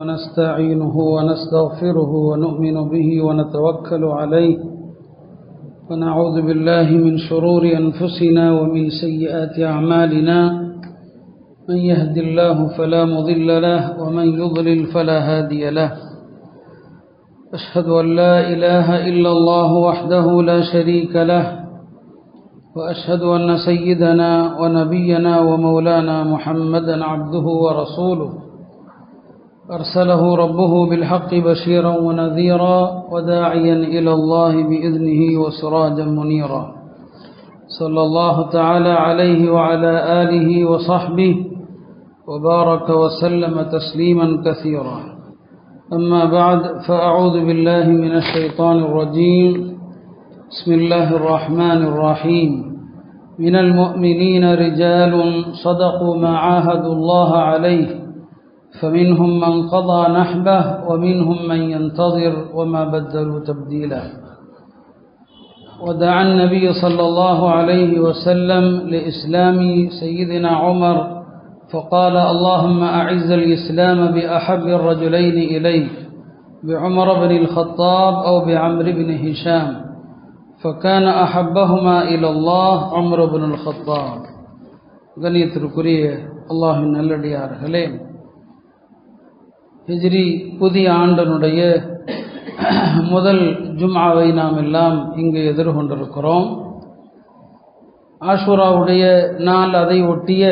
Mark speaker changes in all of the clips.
Speaker 1: ونستعينه ونستغفره ونؤمن به ونتوكل عليه ونعوذ بالله من شرور أنفسنا ومن سيئات أعمالنا من يهد الله فلا مضل له ومن يضلل فلا هادي له أشهد أن لا إله إلا الله وحده لا شريك له وأشهد أن سيدنا ونبينا ومولانا محمدا عبده ورسوله أرسله ربه بالحق بشيرا ونذيرا وداعيا إلى الله بإذنه وسراجا منيرا صلى الله تعالى عليه وعلى آله وصحبه وبارك وسلم تسليما كثيرا أما بعد فأعوذ بالله من الشيطان الرجيم بسم الله الرحمن الرحيم من المؤمنين رجال صدقوا ما عاهدوا الله عليه فمنهم من قضى نحبه ومنهم من ينتظر وما بدلوا تبديلا ودعا النبي صلى الله عليه وسلم لإسلام سيدنا عمر فقال اللهم أعز الإسلام بأحب الرجلين إليك بعمر بن الخطاب أو بعمر بن هشام فكان أحبهما إلى الله عمر بن الخطاب கண்ணியத்திற்குரிய அல்லாஹ்வின் நல்லடியார்களே, ஹிஜ்ரி புதிய ஆண்டனுடைய முதல் ஜும்ஆவை நாம் எல்லாம் இங்கு எதிர்கொண்டிருக்கிறோம். ஆஷுராவுடைய நாள், அதை ஒட்டிய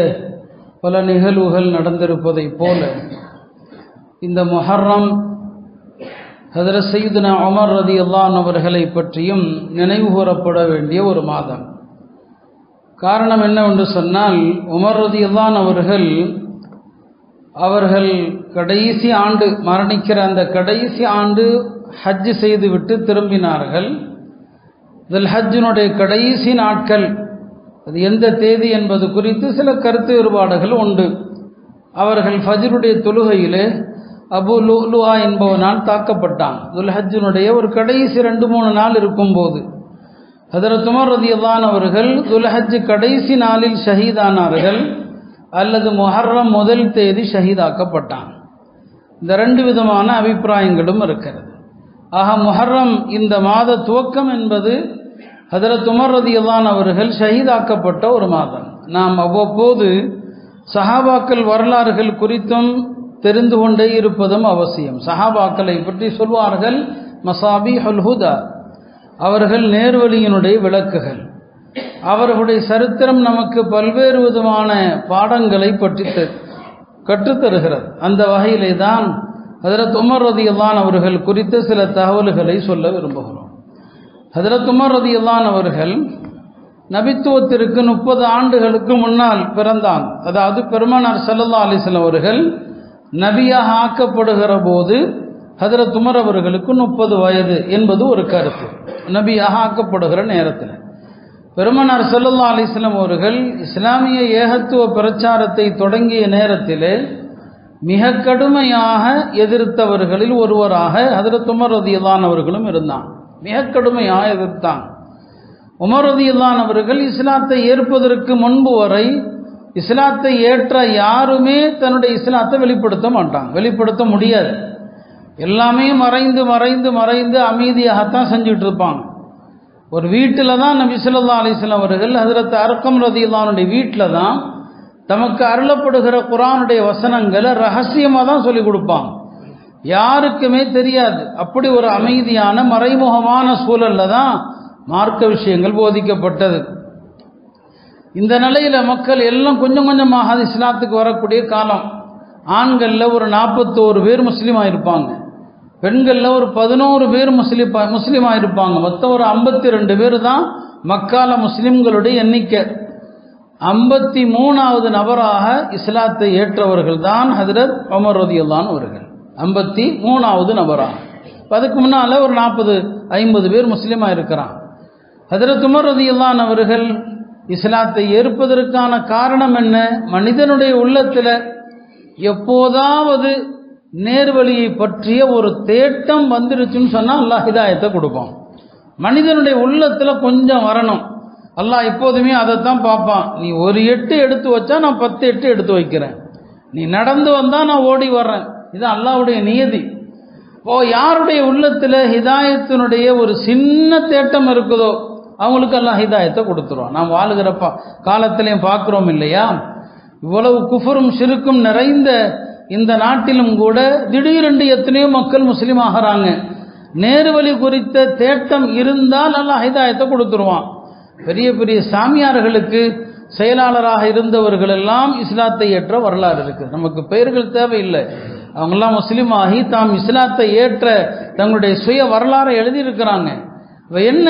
Speaker 1: பல நிகழ்வுகள் நடந்திருப்பதைப் போல இந்த முஹர்ரம் ஹஜ்ரத் சையதுனா உமர் ரலியல்லாஹு அன்ஹு அவர்களை பற்றியும் நினைவு கூறப்பட வேண்டிய ஒரு மாதம். காரணம் என்னவென்று சொன்னால், உமர் ரலியல்லாஹு அன்ஹு அவர்கள் கடைசி ஆண்டு, மரணிக்கிற அந்த கடைசி ஆண்டு ஹஜ் செய்துவிட்டு திரும்பினார்கள். துல்ஹஜ்ஜினுடைய கடைசி நாட்கள், அது எந்த தேதி என்பது குறித்து சில கருத்து வேறுபாடுகள் உண்டு. அவர்கள் ஃபஜ்ருடைய தொழுகையிலே அபு லுலுஆ என்பவனால் தாக்கப்பட்டான். துல்ஹஜ்ஜினுடைய ஒரு கடைசி 2-3 நாள் இருக்கும்போது ஹஜ்ரத் உமர் ரலியல்லாஹு அன்ஹு அவர்கள் துல்ஹஜ் கடைசி நாளில் ஷஹீதானார்கள் அல்லது முஹர்ரம் முதல் தேதி ஷஹீதாக்கப்பட்டான். இந்த 2 விதமான அபிப்பிராயங்களும் இருக்கிறது. ஆக முஹர்ரம் இந்த மாத துவக்கம் என்பது ஹஜ்ரத் உமர் ரலியல்லாஹு அன்ஹு அவர்கள் ஷஹீதாக்கப்பட்ட ஒரு மாதம். நாம் அவ்வப்போது சஹாபாக்கள் வரலாறுகள் குறித்தும் தெரிந்து கொண்டே இருப்பதும் அவசியம். சஹாபாக்களை பற்றி சொல்வார்கள் மசாபிஹுல் ஹுதா, அவர்கள் நேர்வழியினுடைய விளக்குகள். அவர்களுடைய சரித்திரம் நமக்கு பல்வேறு விதமான பாடங்களை பற்றி கற்றுத்தருகிறது. அந்த வகையிலே தான் ஹஜ்ரத் உமர் ரலியல்லாஹு அன்ஹு அவர்கள் குறித்த சில தகவல்களை சொல்ல விரும்புகிறோம். ஹஜ்ரத் உமர் ரலியல்லாஹு அன்ஹு அவர்கள் நபித்துவத்திற்கு 30 ஆண்டுகளுக்கு முன்னால் பிறந்தான். அதாவது பெருமானார் ஸல்லல்லாஹு அலைஹி வஸல்லம் அவர்கள் நபியாக ஆக்கப்படுகிற போது ஹஜ்ரத் உமர் அவர்களுக்கு 30 வயது என்பது ஒரு கருத்து. நபியாக ஆக்கப்படுகிற நேரத்தில் பெருமானார் ஸல்லல்லாஹு அலைஹி வஸல்லம் அவர்கள் இஸ்லாமிய ஏகத்துவ பிரச்சாரத்தை தொடங்கிய நேரத்திலே மிக கடுமையாக எதிர்த்தவர்களில் ஒருவராக ஹஜ்ரத் உமர் ரலியல்லாஹு அன்ஹு அவர்களும் இருந்தான். மிக கடுமையாக எதிர்த்தான். உமர் ரலியல்லாஹு அன்ஹு அவர்கள் இஸ்லாத்தை ஏற்பதற்கு முன்பு வரை இஸ்லாத்தை ஏற்ற யாருமே தன்னுடைய இஸ்லாத்தை வெளிப்படுத்த மாட்டாங்க, வெளிப்படுத்த முடியாது. எல்லாமே மறைந்து மறைந்து மறைந்து அமைதியாகத்தான் செஞ்சுட்டு இருப்பாங்க. ஒரு வீட்டில் தான் நபி ஸல்லல்லாஹு அலைஹி வஸல்லம் அவர்கள் ஹஜ்ரத் அர்கம் ரலியல்லாஹு அன்ஹு வீட்டில் தான் தமக்கு அருளப்படுகிற குர்ஆனுடைய வசனங்களை ரகசியமாக தான் சொல்லிக் கொடுப்பாங்க, யாருக்குமே தெரியாது. அப்படி ஒரு அமைதியான மறைமுகமான சூழலில் தான் மார்க்க விஷயங்கள் போதிக்கப்பட்டது. இந்த நிலையில் மக்கள் எல்லாம் கொஞ்சம் கொஞ்சமாக இஸ்லாத்துக்கு வரக்கூடிய காலம். ஆண்களில் ஒரு 41 பேர் முஸ்லீமாக இருப்பாங்க, பெண்களில் ஒரு 11 பேர் முஸ்லீமாக இருப்பாங்க. மொத்தம் ஒரு 52 பேர் தான் மக்கால முஸ்லிம்களுடைய எண்ணிக்கை. 53வது நபராக இஸ்லாத்தை ஏற்றவர்கள் தான் ஹஜ்ரத் உமர் ரலியல்லாஹு அன்ஹு அவர்கள். 53வது நபராக. அதுக்கு முன்னால் ஒரு 40-50 பேர் முஸ்லீமாக இருக்கிறான். ஹஜ்ரத் உமர் ரலியல்லாஹு அன்ஹு அவர்கள் இஸ்லாத்தை ஏற்பதற்கான காரணம் என்ன? மனிதனுடைய உள்ளத்தில் எப்போதாவது நேர்வழியை பற்றிய ஒரு தேட்டம் வந்துருச்சுன்னு சொன்னால் அல்லாஹ் ஹிதாயத்தை கொடுப்பான். மனிதனுடைய உள்ளத்தில் கொஞ்சம் வரணும். அல்லாஹ் எப்போதுமே அதைத்தான் பார்ப்பான். நீ ஒரு 8 எடுத்து வச்சா நான் 10 8 எடுத்து வைக்கிறேன். நீ நடந்து வந்தால் நான் ஓடி வர்றேன். இது அல்லாஹ்வுடைய நியதி. யாருடைய உள்ளத்தில் ஹிதாயத்தினுடைய ஒரு சின்ன தேட்டம் இருக்குதோ அவங்களுக்கு அல்லாஹ் ஹிதாயத்தை கொடுத்துருவான். நாம் வாழுகிற காலத்திலையும் பார்க்குறோம் இல்லையா, இவ்வளவு குஃபரும் ஷிருக்கும் நிறைந்த இந்த நாட்டிலும் கூட திடீரென்று எத்தனையோ மக்கள் முஸ்லீம் ஆகிறாங்க. நேர்வழி குறித்த தேட்டம் இருந்தால் அல்லாஹ் ஹிதாயத்தை கொடுத்துருவான். பெரிய பெரிய சாமியார்களுக்கு செயலாளராக இருந்தவர்கள் எல்லாம் இஸ்லாத்தை ஏற்ற வரலாறு இருக்குது. நமக்கு பெயர்கள் தேவையில்லை, அவங்கெல்லாம் முஸ்லீம் ஆகி தாம் இஸ்லாத்தை ஏற்ற தங்களுடைய சுய வரலாறை எழுதியிருக்கிறாங்க. என்ன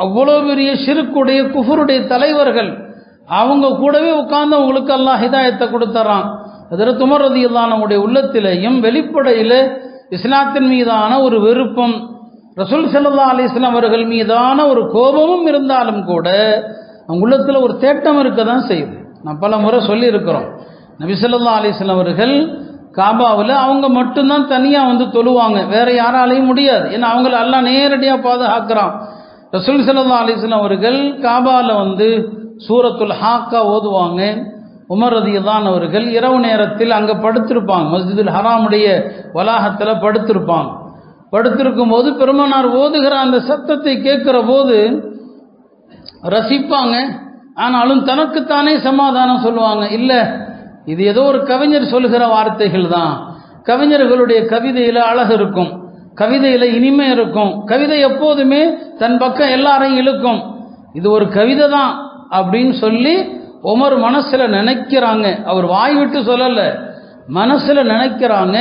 Speaker 1: அவ்வளோ பெரிய ஷிருக்குடைய குஃபருடைய தலைவர்கள், அவங்க கூடவே உட்கார்ந்து அவங்களுக்கு அல்லாஹ் ஹிதாயத்தை கொடுத்துறான். ஹஜ்ரத் உமர் ரலியல்லாஹு அன்ஹுடைய உள்ளத்திலேயும் வெளிப்படையில் இஸ்லாத்தின் மீதான ஒரு வெறுப்பும் ரசூல் ஸல்லல்லாஹு அலைஹி வஸல்லம் அவர்கள் மீதான ஒரு கோபமும் இருந்தாலும் கூட அவங்க உள்ளத்தில் ஒரு தேட்டம் இருக்க தான் செய்யுது. நான் பல முறை சொல்லியிருக்கிறோம், நபி ஸல்லல்லாஹு அலைஹி வஸல்லம் அவர்கள் காபாவில் அவங்க மட்டும்தான் தனியாக வந்து தொழுவாங்க, வேற யாராலையும் முடியாது. ஏன்னா அவங்கள அல்லாஹ் நேரடியாக பாதுகாக்கிறான். ரசூல் ஸல்லல்லாஹு அலைஹி வஸல்லம் அவர்கள் காபாவில் வந்து சூரத்துல் ஹாக்கா ஓதுவாங்க. உமர் ரலியல்லாஹு அவர்கள் இரவு நேரத்தில் அங்கே படுத்திருப்பாங்க, மஸ்ஜிதுல் ஹராமுடைய வளாகத்தில் படுத்திருப்பாங்க. படுத்திருக்கும் போது பெருமானார் ஓதுகிற அந்த சத்தத்தை கேட்கிற போது ரசிப்பாங்க. ஆனாலும் தனக்குத்தானே சமாதானம் சொல்லுவாங்க, இல்லை இது ஏதோ ஒரு கவிஞர் சொல்லுகிற வார்த்தைகள் தான். கவிஞர்களுடைய கவிதையில் அழகு இருக்கும், கவிதையில் இனிமை இருக்கும், கவிதை எப்போதுமே தன் பக்கம் எல்லாரையும் இழுக்கும். இது ஒரு கவிதை தான் அப்படின்னு சொல்லி உமர் மனசுல நினைக்கிறாங்க. அவர் வாய் விட்டு சொல்லல, மனசுல நினைக்கிறாங்க.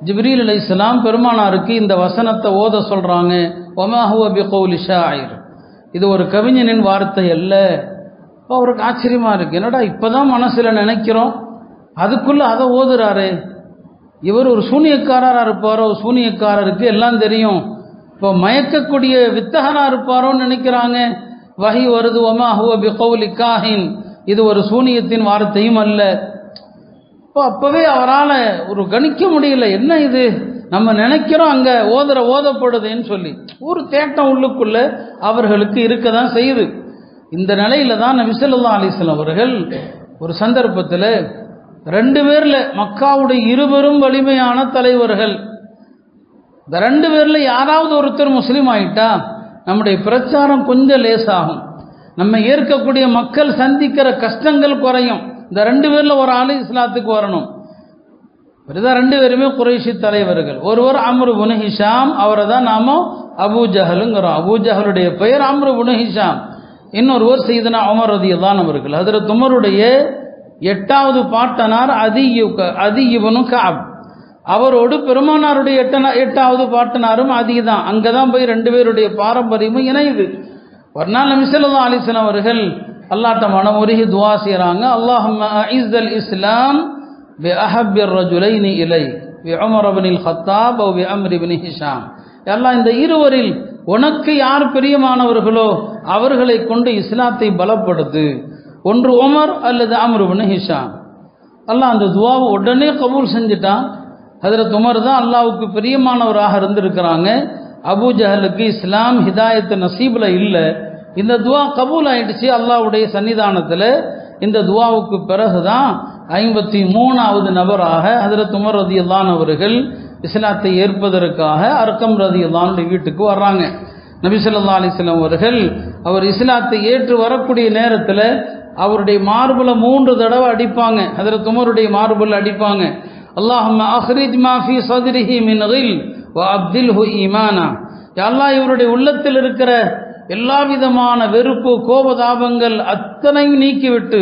Speaker 1: ஜிப்ரீல் அலைஹிஸ்ஸலாம் பெருமானாருக்கு இந்த வசனத்தை ஓத சொல்றாங்க, வமா ஹுவ பிகௌலி ஷாயிர், இது ஒரு கவிஞனின் வார்த்தை அல்ல. அவருக்கு ஆச்சரியமா இருக்கு, என்னடா இப்பதான் மனசுல நினைக்கிறோம், அதுக்குள்ள அதை ஓதுறாரு. இவர் ஒரு சூனியக்காரரா இருப்பாரோ, சூனியக்காரருக்கு எல்லாம் தெரியும், இப்போ மயக்கக்கூடிய வித்தகரா இருப்பாரோன்னு நினைக்கிறாங்க. வஹி வருது, வமா ஹுவ பிகௌலி காஹின், இது ஒரு சூனியத்தின் வார்த்தையும் அல்ல. இப்போ அப்பவே அவரால் ஒரு கணிக்க முடியல, என்ன இது நம்ம நினைக்கிறோம் அங்கே ஓதப்படுதுன்னு சொல்லி ஒரு தேட்டம் உள்ளுக்குள்ள அவர்களுக்கு இருக்க தான் செய்யுது. இந்த நிலையில தான் நபி ஸல்லல்லாஹு அலைஹி வஸல்லம் அவர்கள் ஒரு சந்தர்ப்பத்தில் 2 பேர்ல மக்காவுடைய இருவரும் வலிமையான தலைவர்கள், இந்த 2 பேர்ல யாராவது ஒருத்தர் முஸ்லீம் ஆயிட்டா நம்முடைய பிரச்சாரம் கொஞ்சம் லேசாகும், நம்ம ஏற்கக்கூடிய மக்கள் சந்திக்கிற கஷ்டங்கள் குறையும். இந்த 2 பேர்ல ஒரு ஆளு இஸ்லாத்துக்கு வரணும். இப்படிதான் 2 பேருமே குறைஷி தலைவர்கள். ஒருவர் அம்ரு இப்னு ஹிஷாம், அவரை தான் நாம அபூ ஜஹலுங்கிறோம். அபூ ஜஹலுடைய பெயர் அம்ரு இப்னு ஹிஷாம். இன்னொருவர் சையதுனா உமர் ரலியல்லாஹு அவர்கள். ஹஜ்ரத் உமருடைய 8வது பாட்டனார் அதி இப்னு கஅப், அவரோடு பெருமானாருடைய 8வது பாட்டனாரும் அதி தான். அங்கதான் போய் 2 பேருடைய பாரம்பரியமும் இணையுது. ஒரு நாள் நபி ஸல்லல்லாஹு அலைஹி வஸல்லம் அவர்கள் அல்லாஹ்ட்ட மனமுருகி துஆ செய்றாங்க, அல்லாஹும்ம அஇஸ்ஸல் இஸ்லாம் பி அஹப்பிர் ரஜுலைனி இலை பி உமர் இப்னுல் கத்தாப் வ பி அம்ர் இப்னு ஹிஷாம். அல்லாஹ் இந்த இருவரில் உனக்கு யார் பிரியமானவர்களோ அவர்களை கொண்டு இஸ்லாத்தை பலப்படுத்து, ஒன்று உமர் அல்லது அம்ர் இப்னு ஹிஷாம். அல்லாஹ் அந்த துஆவை உடனே கபூல் செஞ்சிட்டான். ஹஜ்ரத் உமர் தான் அல்லாஹ்வுக்கு பிரியமானவராக இருந்திருக்கிறாங்க. அபூ ஜஹலுக்கு இஸ்லாம் ஹிதாயத்து நசீபில் இல்லை. இந்த துவா கபூல் ஆயிடுச்சு அல்லாஹ்வுடைய சன்னிதானத்தில். இந்த துவாவுக்கு பிறகுதான் 53வது நபராக ஹஜ்ரத் உமர் ரலியல்லாஹு அவர்கள் இஸ்லாத்தை ஏற்பதற்காக அர்கம் ரலியல்லாஹு வீட்டுக்கு வர்றாங்க. நபி ஸல்லல்லாஹு அலைஹி வஸல்லம் அவர்கள் அவர் இஸ்லாத்தை ஏற்று வரக்கூடிய நேரத்தில் அவருடைய மார்புல 3 தடவை அடிப்பாங்க. ஹஜ்ரத் உமருடைய மார்புல அடிப்பாங்க, அல்லாஹும்ம அஹ்ரிஜ் மா ஃபீ ஸத்ரிஹி மின் கில் வ அப்தில்ஹு ஈமானா. யா அல்லாஹ், இவருடைய உள்ளத்தில் இருக்கிற எல்லா விதமான வெறுப்பு கோபதாபங்கள் அத்தனையும் நீக்கிவிட்டு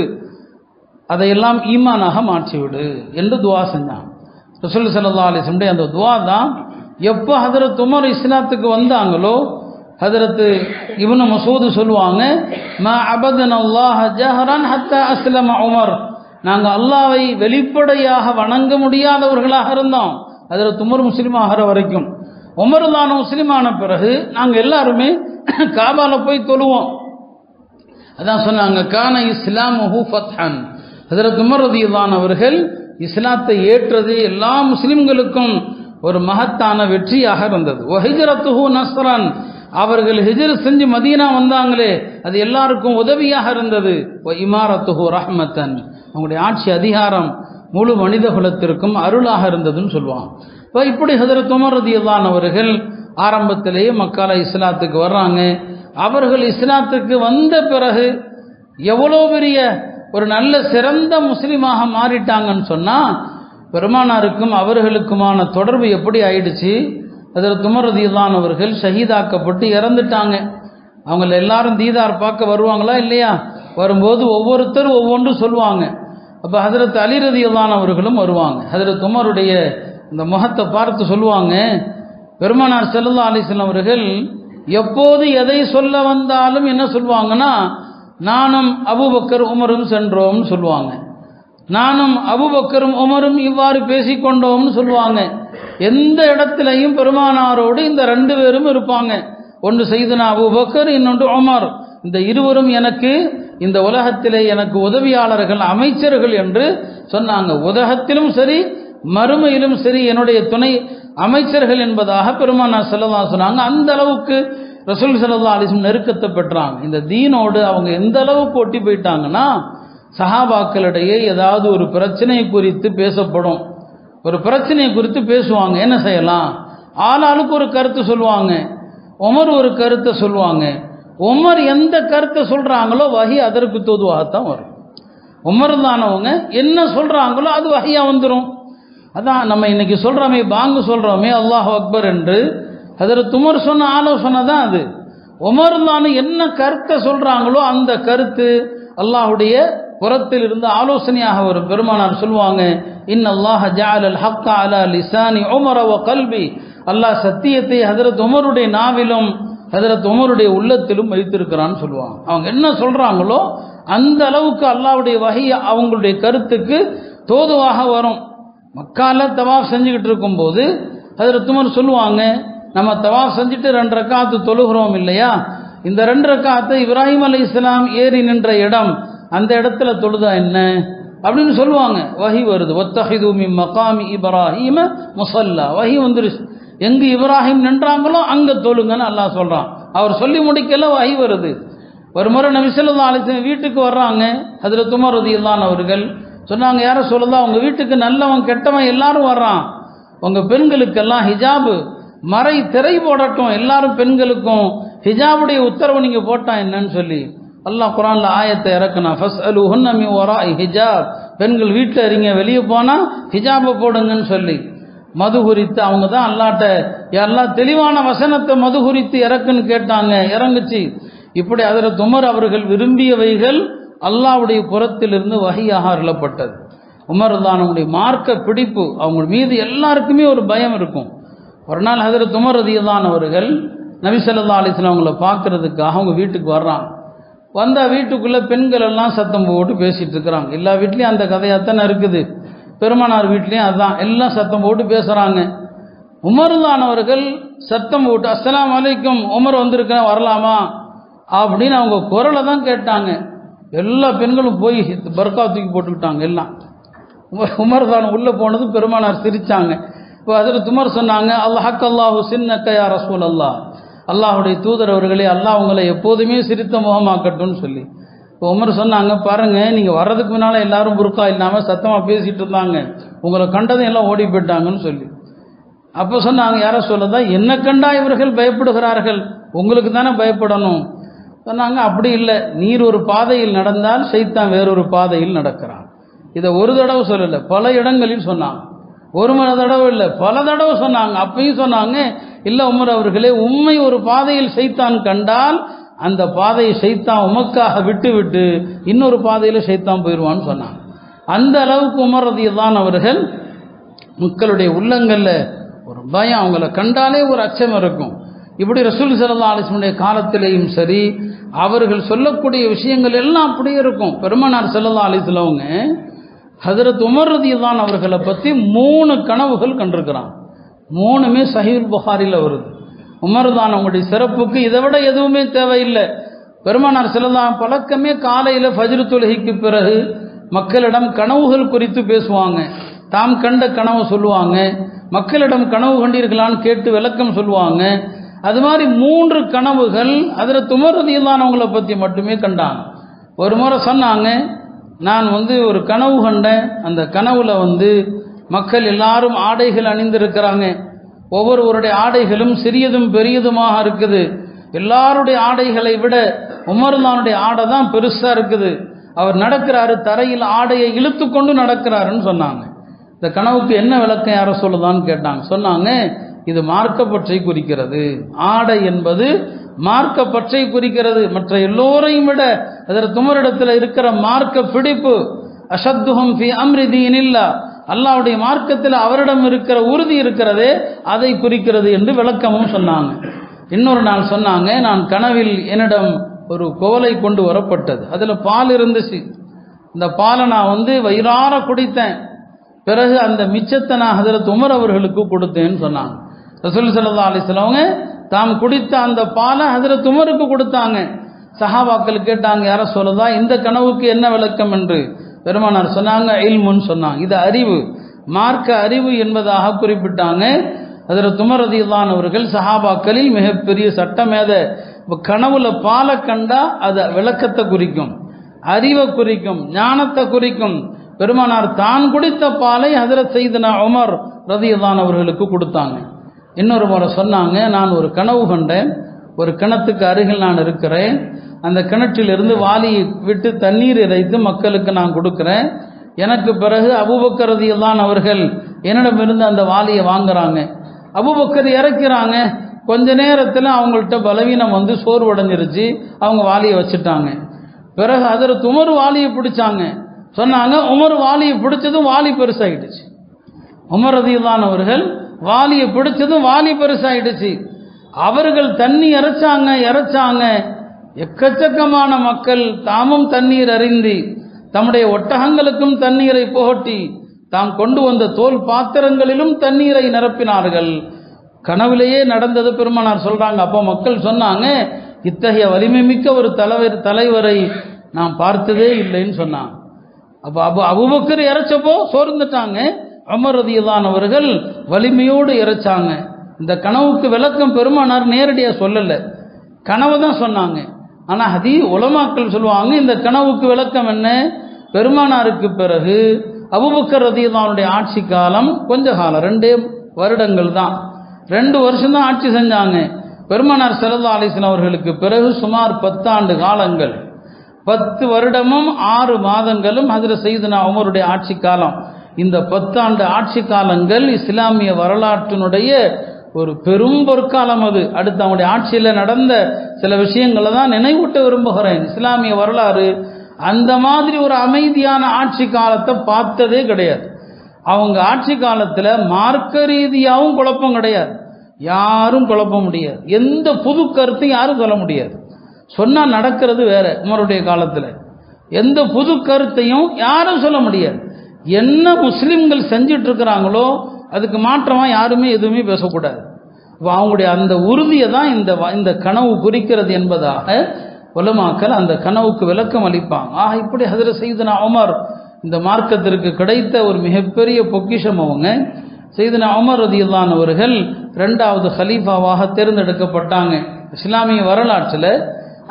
Speaker 1: அதையெல்லாம் ஈமானாக மாற்றிவிடு என்று துவா செஞ்சான். ரசூல் ஸல்லல்லாஹு அலைஹி வஸல்லம் அந்த துவா தான் எப்போ ஹஜ்ரத் உமர் இஸ்லாத்துக்கு வந்தாங்களோ, ஹஜ்ரத் இப்னு மசூத் சொல்லுவாங்க, மா அபதனல்லாஹ ஜஹரன் ஹத்தா அஸ்லம உமர், நாங்கள் அல்லாஹ்வை வெளிப்படையாக வணங்க முடியாதவர்களாக இருந்தோம் ஹஜ்ரத் உமர் முஸ்லீம் ஆகிற வரைக்கும். உமர் தான் முஸ்லீமான பிறகு நாங்கள் எல்லாருமே காபால போய் தொழுவோம். அதான் சொன்னாங்க, கான இஸ்லாமுஹு ஃபத்ஹன், ஹஜ்ரத் உமர் ரலியல்லாஹு அவர்கள் இஸ்லாத்தை ஏற்றது எல்லா முஸ்லிம்களுக்கும் ஒரு மகத்தான வெற்றியாக இருந்தது. வஹிஜ்ரத்துஹு நஸ்ரன், அவர்கள் ஹிஜ்ர் செஞ்சு மதீனா வந்தாங்களே அது எல்லாருக்கும் உதவியாக இருந்தது. வ இமாரத்துஹு ரஹ்மத்தன், அவங்களுடைய ஆட்சி அதிகாரம் முழு மனித குலத்திற்கும் அருளாக இருந்ததுன்னு சொல்லுவாங்க. இப்போ இப்படி ஹஜ்ரத் உமர் ரலியல்லாஹு அவர்கள் ஆரம்பத்திலேயே மக்கால இஸ்லாத்துக்கு வர்றாங்க. அவர்கள் இஸ்லாத்துக்கு வந்த பிறகு எவ்வளோ பெரிய ஒரு நல்ல சிறந்த முஸ்லீமாக மாறிட்டாங்கன்னு சொன்னால், பெருமானாருக்கும் அவர்களுக்குமான தொடர்பு எப்படி ஆயிடுச்சு. ஹஜ்ரத் உமர் ரலியல்லாஹு அவர்கள் ஷஹீதாக்கப்பட்டு இறந்துட்டாங்க. அவங்கள எல்லாரும் தீதார் பார்க்க வருவாங்களா இல்லையா? வரும்போது ஒவ்வொருத்தரும் ஒவ்வொன்று சொல்லுவாங்க. அப்போ ஹஜ்ரத் அலி ரலியல்லாஹு அவர்களும் வருவாங்க. ஹஜ்ரத் உமருடைய இந்த முகத்தை பார்த்து சொல்லுவாங்க, பெருமானார் ஸல்லல்லாஹு அலைஹி வஸல்லம் அவர்கள் எப்போது எதை சொல்ல வந்தாலும் என்ன சொல்லுவாங்கன்னா, நானும் அபூபக்கர் உமரும் சென்றோம்னு சொல்லுவாங்க. நானும் அபூபக்கரும் உமரும் இவ்வாறு பேசிக்கொண்டோம்னு சொல்லுவாங்க. எந்த இடத்திலையும் பெருமானாரோடு இந்த ரெண்டு பேரும் இருப்பாங்க. ஒன்று சையதுனா அபூபக்கர், இன்னொன்று உமர். இந்த இருவரும் எனக்கு இந்த உலகத்திலே எனக்கு உதவியாளர்கள், அமைச்சர்கள் என்று சொன்னாங்க. உலகத்திலும் சரி மறுமையிலும் சரி என்னுடைய துணை அமைச்சர்கள் என்பதாக பெருமானார் ஸல்லல்லாஹு அலைஹி சொன்னாங்க. அந்த அளவுக்கு ரசூல் ஸல்லல்லாஹு அலைஹி வஸல்லம் நெருக்கத்தை பெற்றாங்க. இந்த தீனோடு அவங்க எந்த அளவுக்கு ஒட்டி போயிட்டாங்கன்னா, சஹாபாக்களிடையே ஏதாவது ஒரு பிரச்சனை குறித்து பேசப்படும், ஒரு பிரச்சனை குறித்து பேசுவாங்க, என்ன செய்யலாம், ஆளாளுக்கு ஒரு கருத்து சொல்லுவாங்க. உமர் ஒரு கருத்தை சொல்லுவாங்க. உமர் எந்த கருத்தை சொல்றாங்களோ வஹி அதற்கு தோதுவாகத்தான் வரும். உமர் தானவங்க என்ன சொல்றாங்களோ அது வஹியா வந்துடும். அதான் நம்ம இன்னைக்கு சொல்றோமே, பாங்கு சொல்றோமே அல்லாஹ் அக்பர் என்று, ஹஜ்ரத் உமர் சொன்ன ஆலோசனை தான் அது. உமர் தான் என்ன கருத்தை சொல்றாங்களோ அந்த கருத்து அல்லாஹுடைய புறத்தில் இருந்து ஆலோசனையாக வரும். பெருமானார் சொல்லுவாங்க, இன்னல்லாஹ ஜஅலல் ஹக்க அலா லிசானி உமர வ கல்பி, அல்லாஹ் சத்தியத்தை ஹஜ்ரத் உமருடைய நாவிலும் ஹஜ்ரத் உமருடைய உள்ளத்திலும் வைத்திருக்கிறான்னு சொல்லுவாங்க. அவங்க என்ன சொல்றாங்களோ அந்த அளவுக்கு அல்லாஹ்வுடைய வஹி அவங்களுடைய கருத்துக்கு தோதுவாக வரும். மக்கால தவாஃப் செஞ்சுக்கிட்டு இருக்கும்போது ஹஜ்ரத் உமர் சொல்லுவாங்க, நம்ம தவாஃப் செஞ்சுட்டு 2 ரக்காத்து தொழுகிறோம் இல்லையா, இந்த 2 ரக்காத்தை இப்ராஹிம் அலைஹிஸ்ஸலாம் ஏறி நின்ற இடம், அந்த இடத்துல தொழுதா என்ன அப்படின்னு சொல்லுவாங்க. வஹி வருது, வத்தஹிது மின் மகாமி இப்ராஹிம முஸல்லா, வஹி வந்துருச்சு. எங்கு இப்ராஹிம் நின்றாங்களோ அங்க தொழுங்கன்னு அல்லாஹ் சொல்றான். அவர் சொல்லி முடிக்கல, வஹி வருது. ஒரு முறை நபி ஸல்லல்லாஹு அலைஹி வஸல்லம் வீட்டுக்கு வர்றாங்க. ஹஜ்ரத் உமர் ரலியல்லாஹு அவர்கள் சொன்னாங்க, யார சொல்லலாம், உங்க வீட்டுக்கு நல்லவன் கெட்டவன் எல்லாரும் வர்றான், உங்க பெண்களுக்கெல்லாம் ஹிஜாபு மறை திரை போடட்டும், எல்லாரும் பெண்களுக்கும் ஹிஜாபுடைய உத்தரவு நீங்க போட்டா என்னன்னு சொல்லி அல்லாஹ் குர்ஆன்ல ஆயத்தை இறக்குனா, ஃபஸ்அலுஹுன்ன மின் வராஇ ஹிஜாப், பெண்கள் வீட்டில் இருங்க, வெளியே போனா ஹிஜாபை போடுங்கன்னு சொல்லி மது குறித்து அவங்க தான் அல்லாட்ட எல்லாம் தெளிவான வசனத்தை மது குறித்து இறக்குன்னு கேட்டாங்க, இறங்குச்சு. இப்படி ஹஜ்ரத் உமர் அவர்கள் விரும்பியவைகள் அல்லாஹ்வுடைய புறத்திலிருந்து வஹியாக அருளப்பட்டது. உமர் தானுடைய மார்க்க பிடிப்பு அவங்க மீது எல்லாருக்குமே ஒரு பயம் இருக்கும். ஒரு நாள் ஹஜ்ரத் உமர் ரலியல்லாஹு அவர்கள் நபி ஸல்லல்லாஹு அலைஹி வஸல்லம் அவங்கள பார்க்கறதுக்காக அவங்க வீட்டுக்கு வர்றாங்க. வந்தால் வீட்டுக்குள்ளே பெண்கள் எல்லாம் சத்தம் போட்டு பேசிகிட்டு இருக்கிறாங்க. எல்லா வீட்லேயும் அந்த கதையாகத்தானே இருக்குது, பெருமானார் வீட்லேயும் அதுதான், எல்லாம் சத்தம் போட்டு பேசுகிறாங்க. உமர்லானவர்கள் சத்தம் போட்டு அஸ்ஸலாமு அலைக்கும், உமர் வந்திருக்கேன் வரலாமா அப்படின்னு அவங்க குரலை தான் கேட்டாங்க. எல்லா பெண்களும் போய் பர்கா தூக்கி போட்டுக்கிட்டாங்க எல்லாம். உமர் தான் உள்ளே போனது பெருமானார் சிரித்தாங்க. இப்போ ஹஜ்ரத் உமர் சொன்னாங்க, அல்லாஹ் சின்னக்க யா ரசூல் அல்லாஹ், அல்லாஹுடைய தூதர் அவர்களே, அல்லாஹ் உங்களை எப்போதுமே சிரித்த முகமாக்கட்டும்னு சொல்லி. இப்போ உமர் சொன்னாங்க, பாருங்க நீங்கள் வர்றதுக்கு முன்னால் எல்லாரும் புர்கா இல்லாமல் சத்தமாக பேசிகிட்டு இருந்தாங்க, உங்களை கண்டதும் எல்லாம் ஓடி போயிட்டாங்கன்னு சொல்லி. அப்போ சொன்னாங்க, யார சொல்லதான் என்ன கண்டா இவர்கள் பயப்படுகிறார்கள், உங்களுக்கு தானே பயப்படணும் சொன்னாங்க. அப்படி இல்லை, நீர் ஒரு பாதையில் நடந்தால் சைத்தான் வேறொரு பாதையில் நடக்கிறான். இதை ஒரு தடவை சொல்லலை, பல இடங்களில் சொன்னாங்க. ஒரு தடவை இல்லை, பல தடவை சொன்னாங்க. அப்பயும் சொன்னாங்க, இல்லை உமர் அவர்களே, உண்மை ஒரு பாதையில் சைத்தான் கண்டால் அந்த பாதையை சைத்தான் உமக்காக விட்டு விட்டு இன்னொரு பாதையில் சைத்தான் போயிடுவான்னு சொன்னாங்க. அந்த அளவுக்கு உமர் ரலியல்லாஹு அவர்கள் மக்களுடைய உள்ளங்களில் ஒரு பயம், அவங்கள கண்டாலே ஒரு அச்சம் இருக்கும். இப்படி ரசூல் ஸல்லல்லாஹு அலைஹி வஸல்லம் காலத்திலேயும் சரி அவர்கள் சொல்லக்கூடிய விஷயங்கள் எல்லாம் அப்படியே இருக்கும். பெருமானார் ஸல்லல்லாஹு அலைஹி வஸல்லம் ஹஜ்ரத் உமர் ரலியல்லாஹு அவர்களை பற்றி 3 கனவுகள் கண்டிருக்கிறான். 3மே சஹீஹுல் புகாரியில் வருது. உமர் தான் அவங்களுடைய சிறப்புக்கு இதை விட எதுவுமே தேவையில்லை. பெருமானார் ஸல்லல்லாஹு பழக்கமே காலையில் ஃபஜ்ர் தொழுகைக்கு பிறகு மக்களிடம் கனவுகள் குறித்து பேசுவாங்க. தாம் கண்ட கனவு சொல்லுவாங்க, மக்களிடம் கனவு கண்டீர்களான்னு கேட்டு விளக்கம் சொல்லுவாங்க. அது மாதிரி 3 கனவுகள் ஹஜ்ரத் உமர் ரலியல்லாஹு அவங்களை பற்றி மட்டுமே கண்டாங்க. ஒரு முறை சொன்னாங்க, நான் ஒரு கனவு கண்டேன். அந்த கனவுல மக்கள் எல்லாரும் ஆடைகள் அணிந்திருக்கிறாங்க. ஒவ்வொருவருடைய ஆடைகளும் சிறியதும் பெரியதுமாக இருக்குது. எல்லாருடைய ஆடைகளை விட உமர்லானுடைய ஆடை தான் பெருசா இருக்குது. அவர் நடக்கிறாரு, தரையில் ஆடையை இழுத்து கொண்டு நடக்கிறாருன்னு சொன்னாங்க. இந்த கனவுக்கு என்ன விளக்கம் யார சொல்லுதான்னு கேட்டாங்க. சொன்னாங்க, இது மார்க்கப்பற்றை குறிக்கிறது. ஆடை என்பது மார்க்கப்பற்றை குறிக்கிறது. மற்ற எல்லோரையும் விட அதற்கு உமரிடத்தில் இருக்கிற மார்க்க பிடிப்பு, அஷத்துஹும் ஃபி அம்ரி தீனில்லா, அல்லாஹ்வுடைய மார்க்கத்தில் அவரிடம் இருக்கிற உறுதி இருக்கிறதே அதை குறிக்கிறது என்று விளக்கமும் சொன்னாங்க. இன்னொரு நாள் சொன்னாங்க, நான் கனவில் என்னிடம் ஒரு கோலை கொண்டு வரப்பட்டது. அதுல பால் இருந்துச்சு. இந்த பாலை நான் வயிறார குடித்தேன். பிறகு அந்த மிச்சத்தை நான் ஹஜ்ரத் உமர் அவர்களுக்கு கொடுத்தேன்னு சொன்னாங்க. ரசூல் ஸல்லல்லாஹு அலைஹி வஸல்லம் தாம் குடித்த அந்த பாலை ஹஜ்ரத் உமருக்கு கொடுத்தாங்க. சஹாபாக்கள் கேட்டாங்க, யார சொல்லுதா இந்த கனவுக்கு என்ன விளக்கம் என்று. பெருமானார் சொன்னாங்க, இல்முன்னு சொன்னாங்க. இது அறிவு, மார்க்க அறிவு என்பதாக குறிப்பிட்டாங்க. ஹஜ்ரத் உமர் ரலியல்லாஹு அன்ஹு அவர்கள் சஹாபாக்களில் மிகப்பெரிய சட்டமேத. கனவுல பாலை கண்டா அது விளக்கத்தை குறிக்கும், அறிவை குறிக்கும், ஞானத்தை குறிக்கும். பெருமானார் தான் குடித்த பாலை ஹஜ்ரத் சையதுனா உமர் ரலியல்லாஹு அன்ஹு அவர்களுக்கு கொடுத்தாங்க. இன்னொரு முறை சொன்னாங்க, நான் ஒரு கனவு கண்டேன். ஒரு கிணத்துக்கு அருகில் நான் இருக்கிறேன். அந்த கிணற்றிலிருந்து வாளியை விட்டு தண்ணீர் இறைத்து மக்களுக்கு நான் கொடுக்கிறேன். எனக்கு பிறகு அபூபக்கர் ரலியல்லாஹு அன்ஹு அவர்கள் என்னிடமிருந்து அந்த வாளியை வாங்குறாங்க. அபூபக்கர் இறக்கிறாங்க. கொஞ்ச நேரத்தில் அவங்கள்ட்ட பலவீனம் சோர்வடைஞ்சிருச்சு. அவங்க வாளியை வச்சுட்டாங்க. பிறகு ஹஜ்ரத் உமர் வாளியை பிடிச்சாங்க. சொன்னாங்க, உமர் வாளியை பிடிச்சதும் வாளி பெருசாயிடுச்சு. உமர் ரலியல்லாஹு அன்ஹு அவர்கள் வாளியை பிடிச்சதும் வாளி பெருசாயிடுச்சு. அவர்கள் தண்ணி இறைச்சாங்க. எக்கச்சக்கமான மக்கள் தாமும் தண்ணீர் அருந்தி தம்முடைய ஒட்டகங்களுக்கும் தண்ணீரை புகட்டி தாம் கொண்டு வந்த தோல் பாத்திரங்களிலும் தண்ணீரை நிரப்பினார்கள். கனவிலேயே நடந்தது பெருமானார் சொல்றாங்க. அப்போ மக்கள் சொன்னாங்க, இத்தகைய வலிமை மிக்க ஒரு தலைவரை நாம் பார்த்ததே இல்லைன்னு சொன்னாங்க. அப்போ அபூபக்கர் இறைச்சப்போ சோர்ந்துட்டாங்க. உமர் ரலியல்லாஹு அன்ஹு அவர்கள் வலிமையோடு இறைச்சாங்க. இந்த கனவுக்கு விளக்கம் பெருமானார் நேரடியா சொல்லல, கனவு தான் சொன்னாங்க. ஆனா உலமாக்கள் சொல்லுவாங்க, இந்த கனவுக்கு விளக்கம் என்ன? பெருமானாருக்கு பிறகு அபூபக்கர் ரலியல்லாஹு அன்ஹுடைய ஆட்சி காலம் கொஞ்ச காலம், 2 வருடங்கள் தான், 2 வருஷம் தான் ஆட்சி செஞ்சாங்க. பெருமானார் ஸல்லல்லாஹு அலைஹி வஸல்லம் அவர்களுக்கு பிறகு சுமார் 10 ஆண்டு காலங்கள், 10 வருடமும் 6 மாதங்களும் ஹஜ்ரத் சையதுனா உமருடைய ஆட்சி காலம். இந்த 10 ஆண்டு ஆட்சி காலங்கள் இஸ்லாமிய வரலாற்றினுடைய ஒரு பெரும் பொற்காலம். அது அடுத்து அவங்களுடைய ஆட்சியில் நடந்த சில விஷயங்களை தான் நினைவூட்ட விரும்புகிறேன். இஸ்லாமிய வரலாறு அந்த மாதிரி ஒரு அமைதியான ஆட்சி காலத்தை பார்த்ததே கிடையாது. அவங்க ஆட்சி காலத்தில் மார்க்க ரீதியாகவும் குழப்பம் கிடையாது, யாரும் குழப்ப முடியாது, எந்த புது கருத்தையும் யாரும் சொல்ல முடியாது. சொன்னால் நடக்கிறது வேற. உமருடைய காலத்தில் எந்த புது கருத்தையும் யாரும் சொல்ல முடியாது. என்ன முஸ்லிம்கள் செஞ்சிட்டு இருக்கிறாங்களோ அதுக்கு மாற்றமாக யாருமே எதுவுமே பேசக்கூடாது. அவங்களுடைய அந்த உறுதியை தான் இந்த கனவு குறிக்கிறது என்பதாக உலமாக்கள் அந்த கனவுக்கு விளக்கம் அளிப்பாங்க. இப்படி ஹஜ்ரத் சையதுனா உமர் இந்த மார்க்கத்திற்கு கிடைத்த ஒரு மிகப்பெரிய பொக்கிஷம். அவங்க சையதுனா உமர் ரலியல்லாஹு அன்ஹு அவர்கள் 2வது ஹலீஃபாவாக தேர்ந்தெடுக்கப்பட்டாங்க. இஸ்லாமிய வரலாற்றில்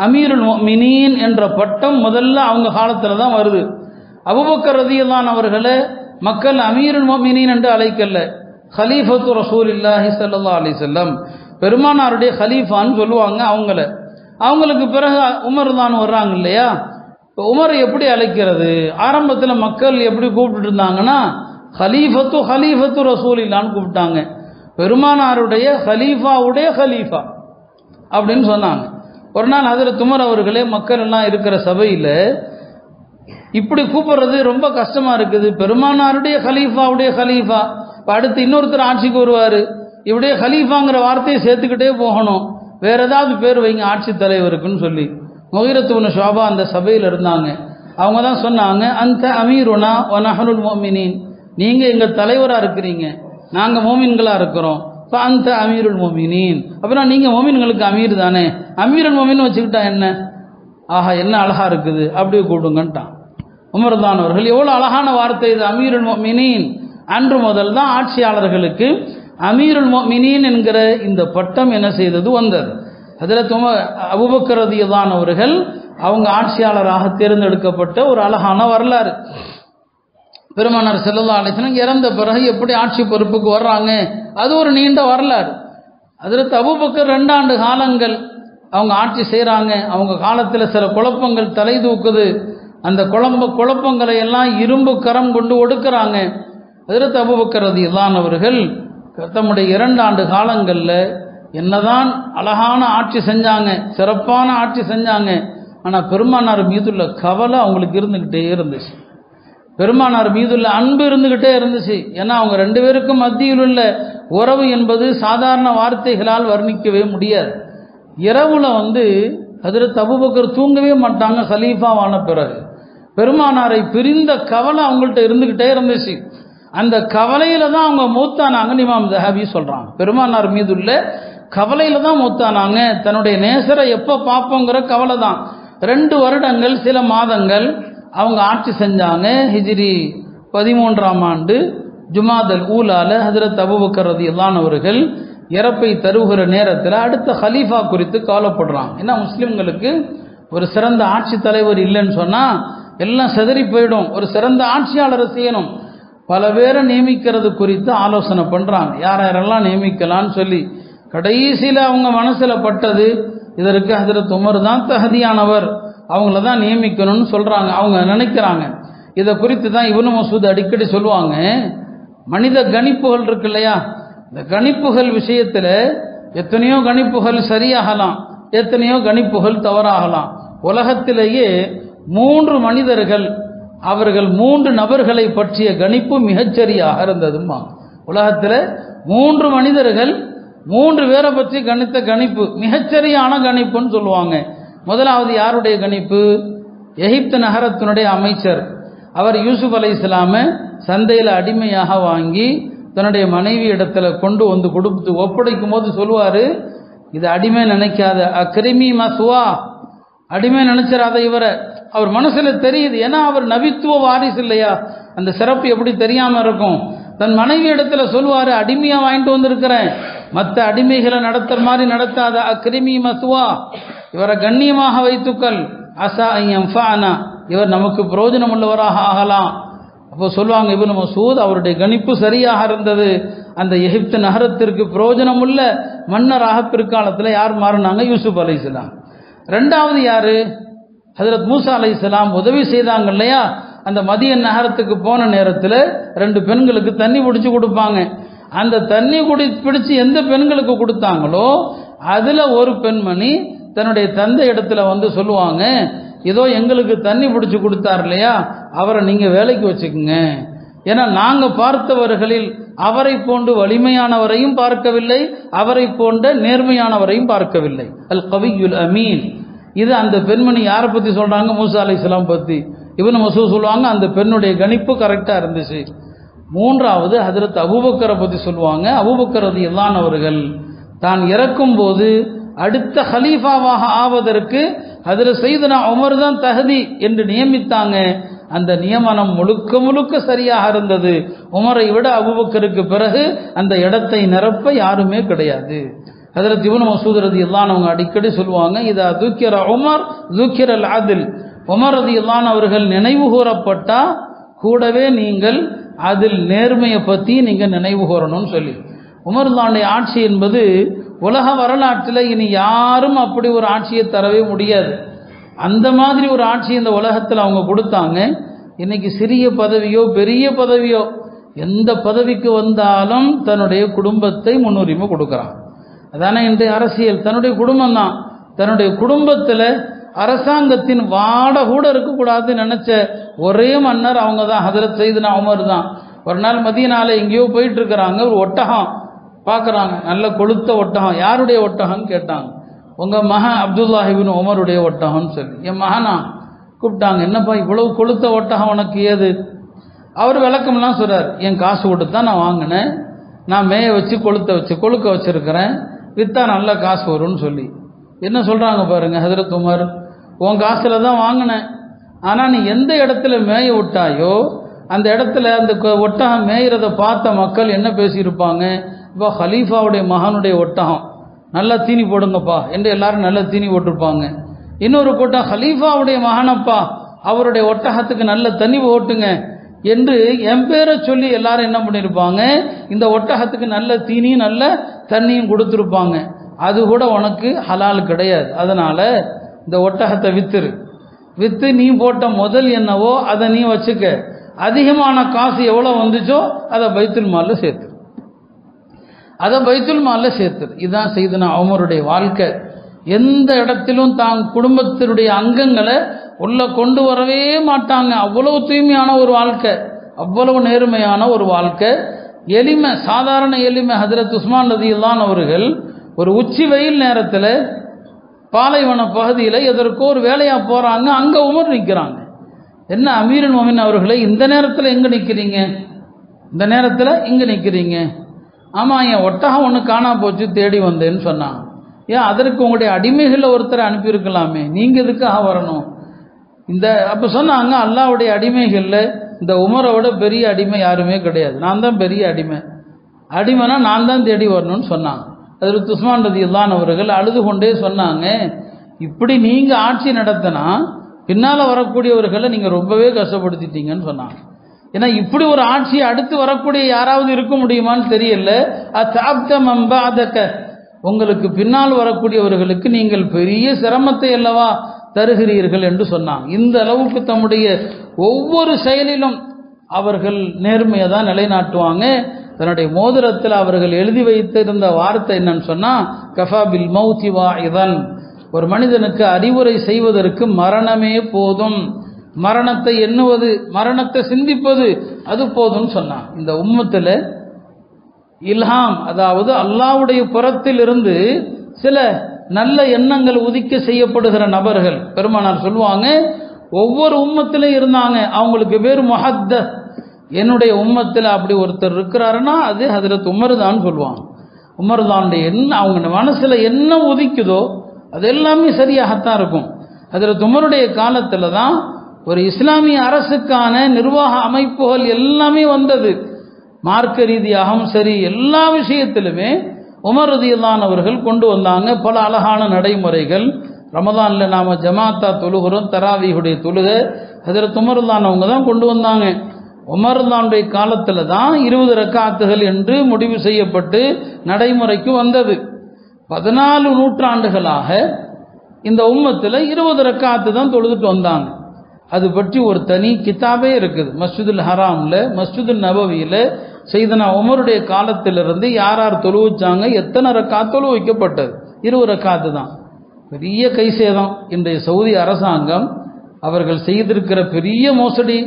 Speaker 1: அமீருல் முஃமினீன் என்ற பட்டம் முதல்ல அவங்க காலத்தில் தான் வருது. அபூபக்கர் ரலியல்லாஹு அன்ஹு அவர்களை மக்கள் அமீருல் முஃமினீன் என்று அழைக்கல, ஹலீஃபத்து ரசூலுல்லாஹி ஸல்லல்லாஹு அலைஹி வஸல்லம், பெருமானாருடைய ஹலீஃபான்னு சொல்லுவாங்க. அவங்களுக்கு பிறகு உமர் தான் வர்றாங்க இல்லையா. இப்போ உமர் எப்படி அழைக்கிறது? ஆரம்பத்தில் மக்கள் எப்படி கூப்பிட்டு இருந்தாங்கன்னா, ஹலீஃபத்து ரசூலில்லான்னு கூப்பிட்டாங்க. பெருமானாருடைய ஹலீஃபாவுடைய ஹலீஃபா அப்படின்னு சொன்னாங்க. ஒரு நாள் ஹஜ்ரத் உமர் அவர்களே மக்கள் எல்லாம் இருக்கிற சபையில் இப்படி கூப்பிடுறது ரொம்ப கஷ்டமா இருக்குது. பெருமானாருடைய ஹலீஃபாவுடைய ஹலீஃபா, இப்போ அடுத்து இன்னொருத்தர் ஆட்சிக்கு வருவார், இப்படியே ஹலீஃபாங்கிற வார்த்தையை சேர்த்துக்கிட்டே போகணும், வேற ஏதாவது பேர் வைங்க ஆட்சி தலைவருக்குன்னு சொல்லி. முகீரத்து இப்னு ஷுஅபா அந்த சபையில் இருந்தாங்க. அவங்க தான் சொன்னாங்க, அந்த அமீருனா வ நஹ்னுல் முஃமினீன், நீங்கள் எங்கள் தலைவராக இருக்கிறீங்க, நாங்கள் மோமின்களாக இருக்கிறோம். இப்போ அந்த அமீருல் முஃமினீன், அப்புறம் நீங்கள் மோமின்களுக்கு அமீர் தானே, அமீருல் முஃமின் வச்சுக்கிட்டா என்ன? என்ன அழகா இருக்குது, அப்படியே கூப்பிடுங்கன்ட்டான். உமர் தான் அவர்கள் எவ்வளோ அழகான வார்த்தை இது, அமீருல் முஃமினீன். அன்று முதல் தான் ஆட்சியாளர்களுக்கு அமீருல் முஃமினீன் என்கிற இந்த பட்டம் என்ன செய்தது வந்தது. ஹஜ்ரத் அபூபக்கர் ரலியல்லாஹு அன்ஹு அவர்கள் அவங்க ஆட்சியாளராக தேர்ந்தெடுக்கப்பட்ட ஒரு அழகான வரலாறு. பெருமானார் ஸல்லல்லாஹு அலைஹி வஸல்லம் இறந்த பிறகு எப்படி ஆட்சி பொறுப்புக்கு வர்றாங்க, அது ஒரு நீண்ட வரலாறு. ஹஜ்ரத் அபூபக்கர் 2 ஆண்டு காலங்கள் அவங்க ஆட்சி செய்கிறாங்க. அவங்க காலத்தில் சில குழப்பங்கள் தலை தூக்குது. அந்த குழப்பங்களை எல்லாம் இரும்பு கரம் கொண்டு ஒடுக்குறாங்க. ஹஜ்ரத் அபூபக்கர் ரலியல்லாஹு அன்ஹு அவர்கள் தம்முடைய 2 ஆண்டு காலங்களில் என்னதான் அழகான ஆட்சி செஞ்சாங்க, சிறப்பான ஆட்சி செஞ்சாங்க. ஆனால் பெருமானார் மீதுள்ள கவலை அவங்களுக்கு இருந்துக்கிட்டே இருந்துச்சு. பெருமானார் மீதுள்ள அன்பு இருந்துக்கிட்டே இருந்துச்சு. ஏன்னா அவங்க 2 பேருக்கும் மத்தியில் உள்ள உறவு என்பது சாதாரண வார்த்தைகளால் வர்ணிக்கவே முடியாது. இரவுல ஹஜ்ரத் அபூபக்கர் தூங்கவே மாட்டாங்க. கலீஃபாவான பிறகு பெருமானாரை பிரிந்த கவலை அவங்கள்ட்ட இருந்துக்கிட்டே இருந்துச்சு. அந்த கவலையில தான் அவங்க மூத்தானாங்கன்னு இமாம் ஸஹாபி சொல்றாங்க. பெருமானார் மீதுள்ள கவலையில தான் மூத்தானாங்க. தன்னுடைய நேசரை எப்போ பார்ப்போங்கிற கவலை தான். 2 வருடங்கள் சில மாதங்கள் அவங்க ஆட்சி செஞ்சாங்க. ஹிஜ்ரி 13ஆம் ஆண்டு ஜுமாதல் ஊலால ஹஜ்ரத் அபூபக்கர் ரலியல்லாஹு அன்ஹு அவர்கள் இறப்பை தருகிற நேரத்தில் அடுத்த ஹலீஃபா குறித்து கவலைப்படுறாங்க. ஏன்னா முஸ்லிம்களுக்கு ஒரு சிறந்த ஆட்சி தலைவர் இல்லைன்னு சொன்னால் எல்லாம் செதறி போயிடும். ஒரு சிறந்த ஆட்சியாளரை செய்யணும். பல பேரை நியமிக்கிறது குறித்து ஆலோசனை பண்ணுறாங்க, யாரெல்லாம் நியமிக்கலான்னு சொல்லி. கடைசியில் அவங்க மனசில் பட்டது, இதற்கு ஹஜ்ரத் உமர் தான் தகுதியானவர், அவங்கள தான் நியமிக்கணும்னு சொல்கிறாங்க. அவங்க நினைக்கிறாங்க. இதை குறித்து தான் இப்னு மஸ்ஊத் அடிக்கடி சொல்லுவாங்க, மனித கணிப்புகள் இருக்கு இல்லையா, இந்த கணிப்புகள் விஷயத்தில் எத்தனையோ கணிப்புகள் சரியாகலாம், எத்தனையோ கணிப்புகள் தவறாகலாம். உலகத்திலேயே 3 மனிதர்கள் அவர்கள் 3 நபர்களை பற்றிய கணிப்பு மிகச்சரியாக இருந்ததுமா. உலகத்தில் 3 மனிதர்கள் 3 பேரை பற்றி கணித்த கணிப்பு மிகச்சரியான கணிப்புன்னு சொல்லுவாங்க. முதலாவது யாருடைய கணிப்பு? எகிப்து நகரத்தினுடைய அமைச்சர். அவர் யூசுப் அலைஹிஸ்ஸலாமை சந்தையில் அடிமையாக வாங்கி தன்னுடைய மனைவி இடத்துல கொண்டு கொடுத்து ஒப்படைக்கும் போது சொல்லுவார், இது அடிமை நினைக்காத, அக்ரிமி மசுவா, அடிமை நினைச்சிடாத இவரை. அவர் மனசுல தெரியுது, ஏன்னா அவர் நபித்துவ வாரிசு இல்லையா, அந்த சிறப்பு எப்படி தெரியாம இருக்கும். தன் மனைவி இடத்துல சொல்லுவாரு, அடிமையா வாங்கிட்டு வந்திருக்கிறேன், மற்ற அடிமைகளை நடத்துற மாதிரி நடத்தாத, அக்ரிமி மசுவா, இவரை கண்ணியமாக வைத்துக்கள், அசா ஐயம்ஃபானா, இவர் நமக்கு பிரயோஜனம் உள்ளவராக ஆகலாம். அப்போ சொல்லுவாங்க இப்னு மஸ்ஊத், அவருடைய கணிப்பு சரியாக இருந்தது. அந்த எகிப்து நகரத்திற்கு பிரயோஜனம் உள்ள மன்னராக பிற்காலத்தில் யார் மாறினாங்க? யூசுப் அலைஹிஸ்ஸலாம். 2வது யாரு? ஹஜ்ரத் மூசா அலைஹிஸ்ஸலாம் உதவி செய்தாங்க இல்லையா, அந்த மதியன் நகரத்துக்கு போன நேரத்தில் 2 பெண்களுக்கு தண்ணி பிடிச்சி கொடுப்பாங்க. அந்த தண்ணி பிடிச்சி எந்த பெண்களுக்கு கொடுத்தாங்களோ அதில் ஒரு பெண்மணி தன்னுடைய தந்தை இடத்துல சொல்லுவாங்க, ஏதோ எங்களுக்கு தண்ணி பிடிச்சி கொடுத்தார் இல்லையா, அவரை நீங்கள் வேலைக்கு வச்சுக்குங்க. ஏன்னா நாங்கள் பார்த்தவர்களில் அவரை போன்று வலிமையானவரையும் பார்க்கவில்லை, அவரை போன்ற நேர்மையானவரையும் பார்க்கவில்லை. அல் கவியுல் அமீன். இது அந்த பெண்மணி யாரை பற்றி சொல்கிறாங்க? மூசா அலைஹிஸ்ஸலாம் பற்றி. இப்னு மஸ்ஊத் சொல்லுவாங்க, அந்த பெண்ணுடைய கணிப்பு கரெக்டாக இருந்துச்சு. 3வது ஹஜ்ரத் அபூபக்கரை பற்றி சொல்லுவாங்க. அபூபக்கர் ரலியல்லாஹு அன்ஹு அவர்கள் தான் இறக்கும் போது அடுத்த ஹலீஃபாவாக ஆவதற்கு ஹஜ்ரத் சையதுனா உமர் தான் தகுதி என்று நியமித்தாங்க. அந்த நியமனம் முழுக்க முழுக்க சரியாக இருந்தது. உமரை விட அபூபக்கருக்கு பிறகு அந்த இடத்தை நிரப்ப யாருமே கிடையாது. ஹஜ்ரத் இப்னு மஸ்ஊத் ரலியல்லாஹு அன்ஹு அவங்க அடிக்கடி சொல்லுவாங்க, இதா துக்கிர உமர் துக்கிரல் அத்ல், உமர் ரலியல்லாஹு அன்ஹு அவர்கள் நினைவு கூறப்பட்டா கூடவே நீங்கள் அதில் நேர்மையை பற்றி நீங்கள் நினைவு கூறணும்னு சொல்லி. உமர்லானுடைய ஆட்சி என்பது உலக வரலாற்றில் இனி யாரும் அப்படி ஒரு ஆட்சியை தரவே முடியாது. அந்த மாதிரி ஒரு ஆட்சி இந்த உலகத்தில் அவங்க கொடுத்தாங்க. இன்னைக்கு சிறிய பதவியோ பெரிய பதவியோ எந்த பதவிக்கு வந்தாலும் தன்னுடைய குடும்பத்தை முன்னுரிமை கொடுக்குறான். அதானே இன்றைய அரசியல். தன்னுடைய குடும்பம் தான். தன்னுடைய குடும்பத்தில் அரசாங்கத்தின் வாட கூட இருக்கக்கூடாதுன்னு நினைச்ச ஒரே மன்னர் அவங்க தான், ஹஜ்ரத் சையதுனா உமர் தான். ஒரு நாள் மதீனால எங்கேயோ போயிட்டு இருக்கிறாங்க, ஒரு ஒட்டகம் பார்க்குறாங்க, நல்ல கொளுத்த ஒட்டகம். யாருடைய ஒட்டகம்னு கேட்டாங்க. உங்கள் மகன் அப்துல்லாஹ் இப்னு உமருடைய ஒட்டகம்னு சொல்லி. என் மகனா கூப்பிட்டாங்க. என்னப்பா இவ்வளவு கொளுத்த ஒட்டகம் உனக்கு ஏது? அவர் விளக்கம்லாம் சொல்கிறார். என் காசு கொடுத்து தான் நான் வாங்கினேன், நான் மேய வச்சு கொழுக்க வச்சுருக்கிறேன், விற்றா நல்ல காசு வரும்னு சொல்லி. என்ன சொல்கிறாங்க பாருங்க ஹஜ்ரத் உமர், உன் காசில் தான் வாங்கினேன், ஆனால் நீ எந்த இடத்துல மேய விட்டாயோ அந்த இடத்துல அந்த ஒட்டகம் மேயிறதை பார்த்த மக்கள் என்ன பேசியிருப்பாங்க? இப்போ ஹலீஃபாவுடைய மகனுடைய ஒட்டகம், நல்லா தீனி போடுங்கப்பா என்று எல்லாரும் நல்லா தீனி போட்டிருப்பாங்க. இன்னொரு கூட்டம் ஹலீஃபாவுடைய மகனப்பா, அவருடைய ஒட்டகத்துக்கு நல்ல தண்ணி ஓட்டுங்க என்று என் பேரை சொல்லி எல்லாரும் என்ன பண்ணியிருப்பாங்க, இந்த ஒட்டகத்துக்கு நல்ல தீனியும் நல்ல தண்ணியும் கொடுத்துருப்பாங்க. அது கூட உனக்கு ஹலால் கிடையாது. அதனால இந்த ஒட்டகத்தை வித்து நீ போட்ட முதல் என்னவோ அதை நீ வச்சுக்க, அதிகமான காசு எவ்வளோ வந்துச்சோ அதை பைத்துல் மால்ல சேர்த்து. இதுதான் செய்தனா உமருடைய வாழ்க்கை. எந்த இடத்திலும் தான் குடும்பத்தினுடைய அங்கங்களை உள்ள கொண்டு வரவே மாட்டாங்க. அவ்வளவு தூய்மையான ஒரு வாழ்க்கை, அவ்வளவு நேர்மையான ஒரு வாழ்க்கை, எளிமை, சாதாரண எளிமை. ஹஜ்ரத் உஸ்மான் ரலியல்லாஹு அவர்கள் ஒரு உச்சி வெயில் நேரத்தில் பாலைவன பகுதியில் எதற்கோ ஒரு வேலையாக போகிறாங்க. அங்கே உமர் நிற்கிறாங்க. என்ன அமீருல் மோமின் அவர்களே, இந்த நேரத்தில் எங்கே நிற்கிறீங்க? இந்த நேரத்தில் இங்கே நிற்கிறீங்க? ஆமாம், என் ஒட்டகம் ஒன்று காணா போச்சு, தேடி வந்தேன்னு சொன்னாங்க. ஏன் அதற்கு உங்களுடைய அடிமைகளில் ஒருத்தரை அனுப்பியிருக்கலாமே, நீங்கள் எதுக்காக வரணும்? அப்போ சொன்னாங்க, அல்லாஹ்வுடைய அடிமைகளில் இந்த உமரோட பெரிய அடிமை யாருமே கிடையாது, நான் தான் பெரிய அடிமைனா நான் தான் தேடி வரணும்னு சொன்னாங்க. ஹஜ்ரத் உஸ்மான் ரலியல்லாஹு அவர்கள் அழுது கொண்டே சொன்னாங்க, இப்படி நீங்கள் ஆட்சி நடத்தினா பின்னால் வரக்கூடியவர்களை நீங்கள் ரொம்பவே கஷ்டப்படுத்திட்டீங்கன்னு சொன்னாங்க. ஏன்னா இப்படி ஒரு ஆட்சியை அடுத்து வரக்கூடிய யாராவது இருக்க முடியுமான்னு தெரியல. உங்களுக்கு பின்னால் வரக்கூடியவர்களுக்கு நீங்கள் பெரிய சிரமத்தை அல்லவா தருகிறீர்கள் என்று சொன்னாங்க. இந்த அளவுக்கு தம்முடைய ஒவ்வொரு செயலிலும் அவர்கள் நேர்மையை தான் நிலைநாட்டுவாங்க. தன்னுடைய மோதிரத்தில் அவர்கள் எழுதி வைத்திருந்த வார்த்தை என்னன்னு சொன்னா, கஃபா பில் மௌத்தி வாஇதன், ஒரு மனிதனுக்கு அறிவுரை செய்வதற்கு மரணமே போதும், மரணத்தை எண்ணுவது, மரணத்தை சிந்திப்பது அது போதும்னு சொன்னான். இந்த உம்மத்தில் இல்ஹாம், அதாவது அல்லாஹ்வுடைய புறத்தில் இருந்து சில நல்ல எண்ணங்கள் உதிக்க செய்யப்படுகிற நபர்கள் பெருமானார் சொல்லுவாங்க, ஒவ்வொரு உம்மத்திலும் இருந்தாங்க. அவங்களுக்கு பேர் முஹத்தஸ். என்னுடைய உம்மத்தில் அப்படி ஒருத்தர் இருக்கிறாருன்னா அது ஹஜ்ரத் உமர் தான் சொல்லுவாங்க. உமர் தானுடைய என்ன அவங்க மனசுல என்ன உதிக்குதோ அது எல்லாமே சரியாகத்தான் இருக்கும். ஹஜ்ரத் உமருடைய காலத்தில் தான் ஒரு இஸ்லாமிய அரசுக்கான நிர்வாக அமைப்புகள் எல்லாமே வந்தது. மார்க்க ரீதியாகவும் சரி, எல்லா விஷயத்திலுமே உமர் ரலியல்லாஹு அவர்கள் கொண்டு வந்தாங்க பல அழகான நடைமுறைகள். ரமதானில் நாம் ஜமாத்தா தொழுகிறோம், தராவீஹுடைய தொழுகை ஹஜ்ரத் உமர் ரலியல்லாஹு அவங்க தான் கொண்டு வந்தாங்க. உமர் ரலியல்லாஹுடைய காலத்தில் தான் 20 ரக்காத்துகள் என்று முடிவு செய்யப்பட்டு நடைமுறைக்கு வந்தது. 14 நூற்றாண்டுகளாக இந்த உம்மத்தில் 20 ரக்காத்து தான் தொழுதுட்டு வந்தாங்க. அது பற்றி ஒரு தனி கிதாபே இருக்குது. மஸ்ஜிதுல் ஹராமில், மஸ்ஜிதுல் நபவியில் செய்தனா உமருடைய காலத்திலிருந்து யார் யார் தொழுவிச்சாங்க, எத்தனை ரக்காத் தொழு வைக்கப்பட்டது, 20 ரக்காத்து தான். பெரிய கை சேதம். இன்றைய சவுதி அரசாங்கம் அவர்கள் செய்திருக்கிற பெரிய மோசடி,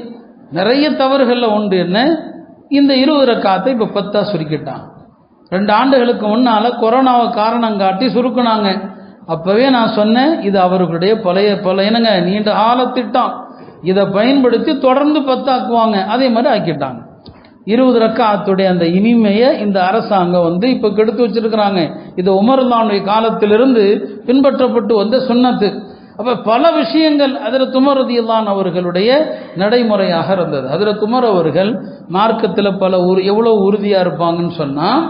Speaker 1: நிறைய தவறுகளில் ஒன்று என்ன, இந்த 20 ரக்காத்தை இப்போ 10 சுருக்கிட்டாங்க. 2 ஆண்டுகளுக்கு முன்னால் கொரோனாவை காரணம் காட்டி சுருக்குனாங்க. அப்போவே நான் சொன்னேன், இது அவர்களுடைய பழைய என்னங்க நீண்ட கால திட்டம், இதை பயன்படுத்தி தொடர்ந்து 10 ஆக்குவாங்க. அதே மாதிரி ஆக்கிட்டாங்க. 20 ரக்காத்துடைய அந்த இனிமையை இந்த அரசாங்கம் இப்போ கெடுத்து வச்சிருக்கிறாங்க. இது உமர் ரலியல்லாஹு காலத்திலிருந்து பின்பற்றப்பட்டு வந்த சுன்னத்து. அப்போ பல விஷயங்கள் ஹஜ்ரத் உமர் ரலியல்லாஹு அவர்களுடைய நடைமுறையாக இருந்தது. ஹஜ்ரத் உமர் அவர்கள் மார்க்கத்தில் எவ்வளவு உறுதியாக இருப்பாங்கன்னு சொன்னால்,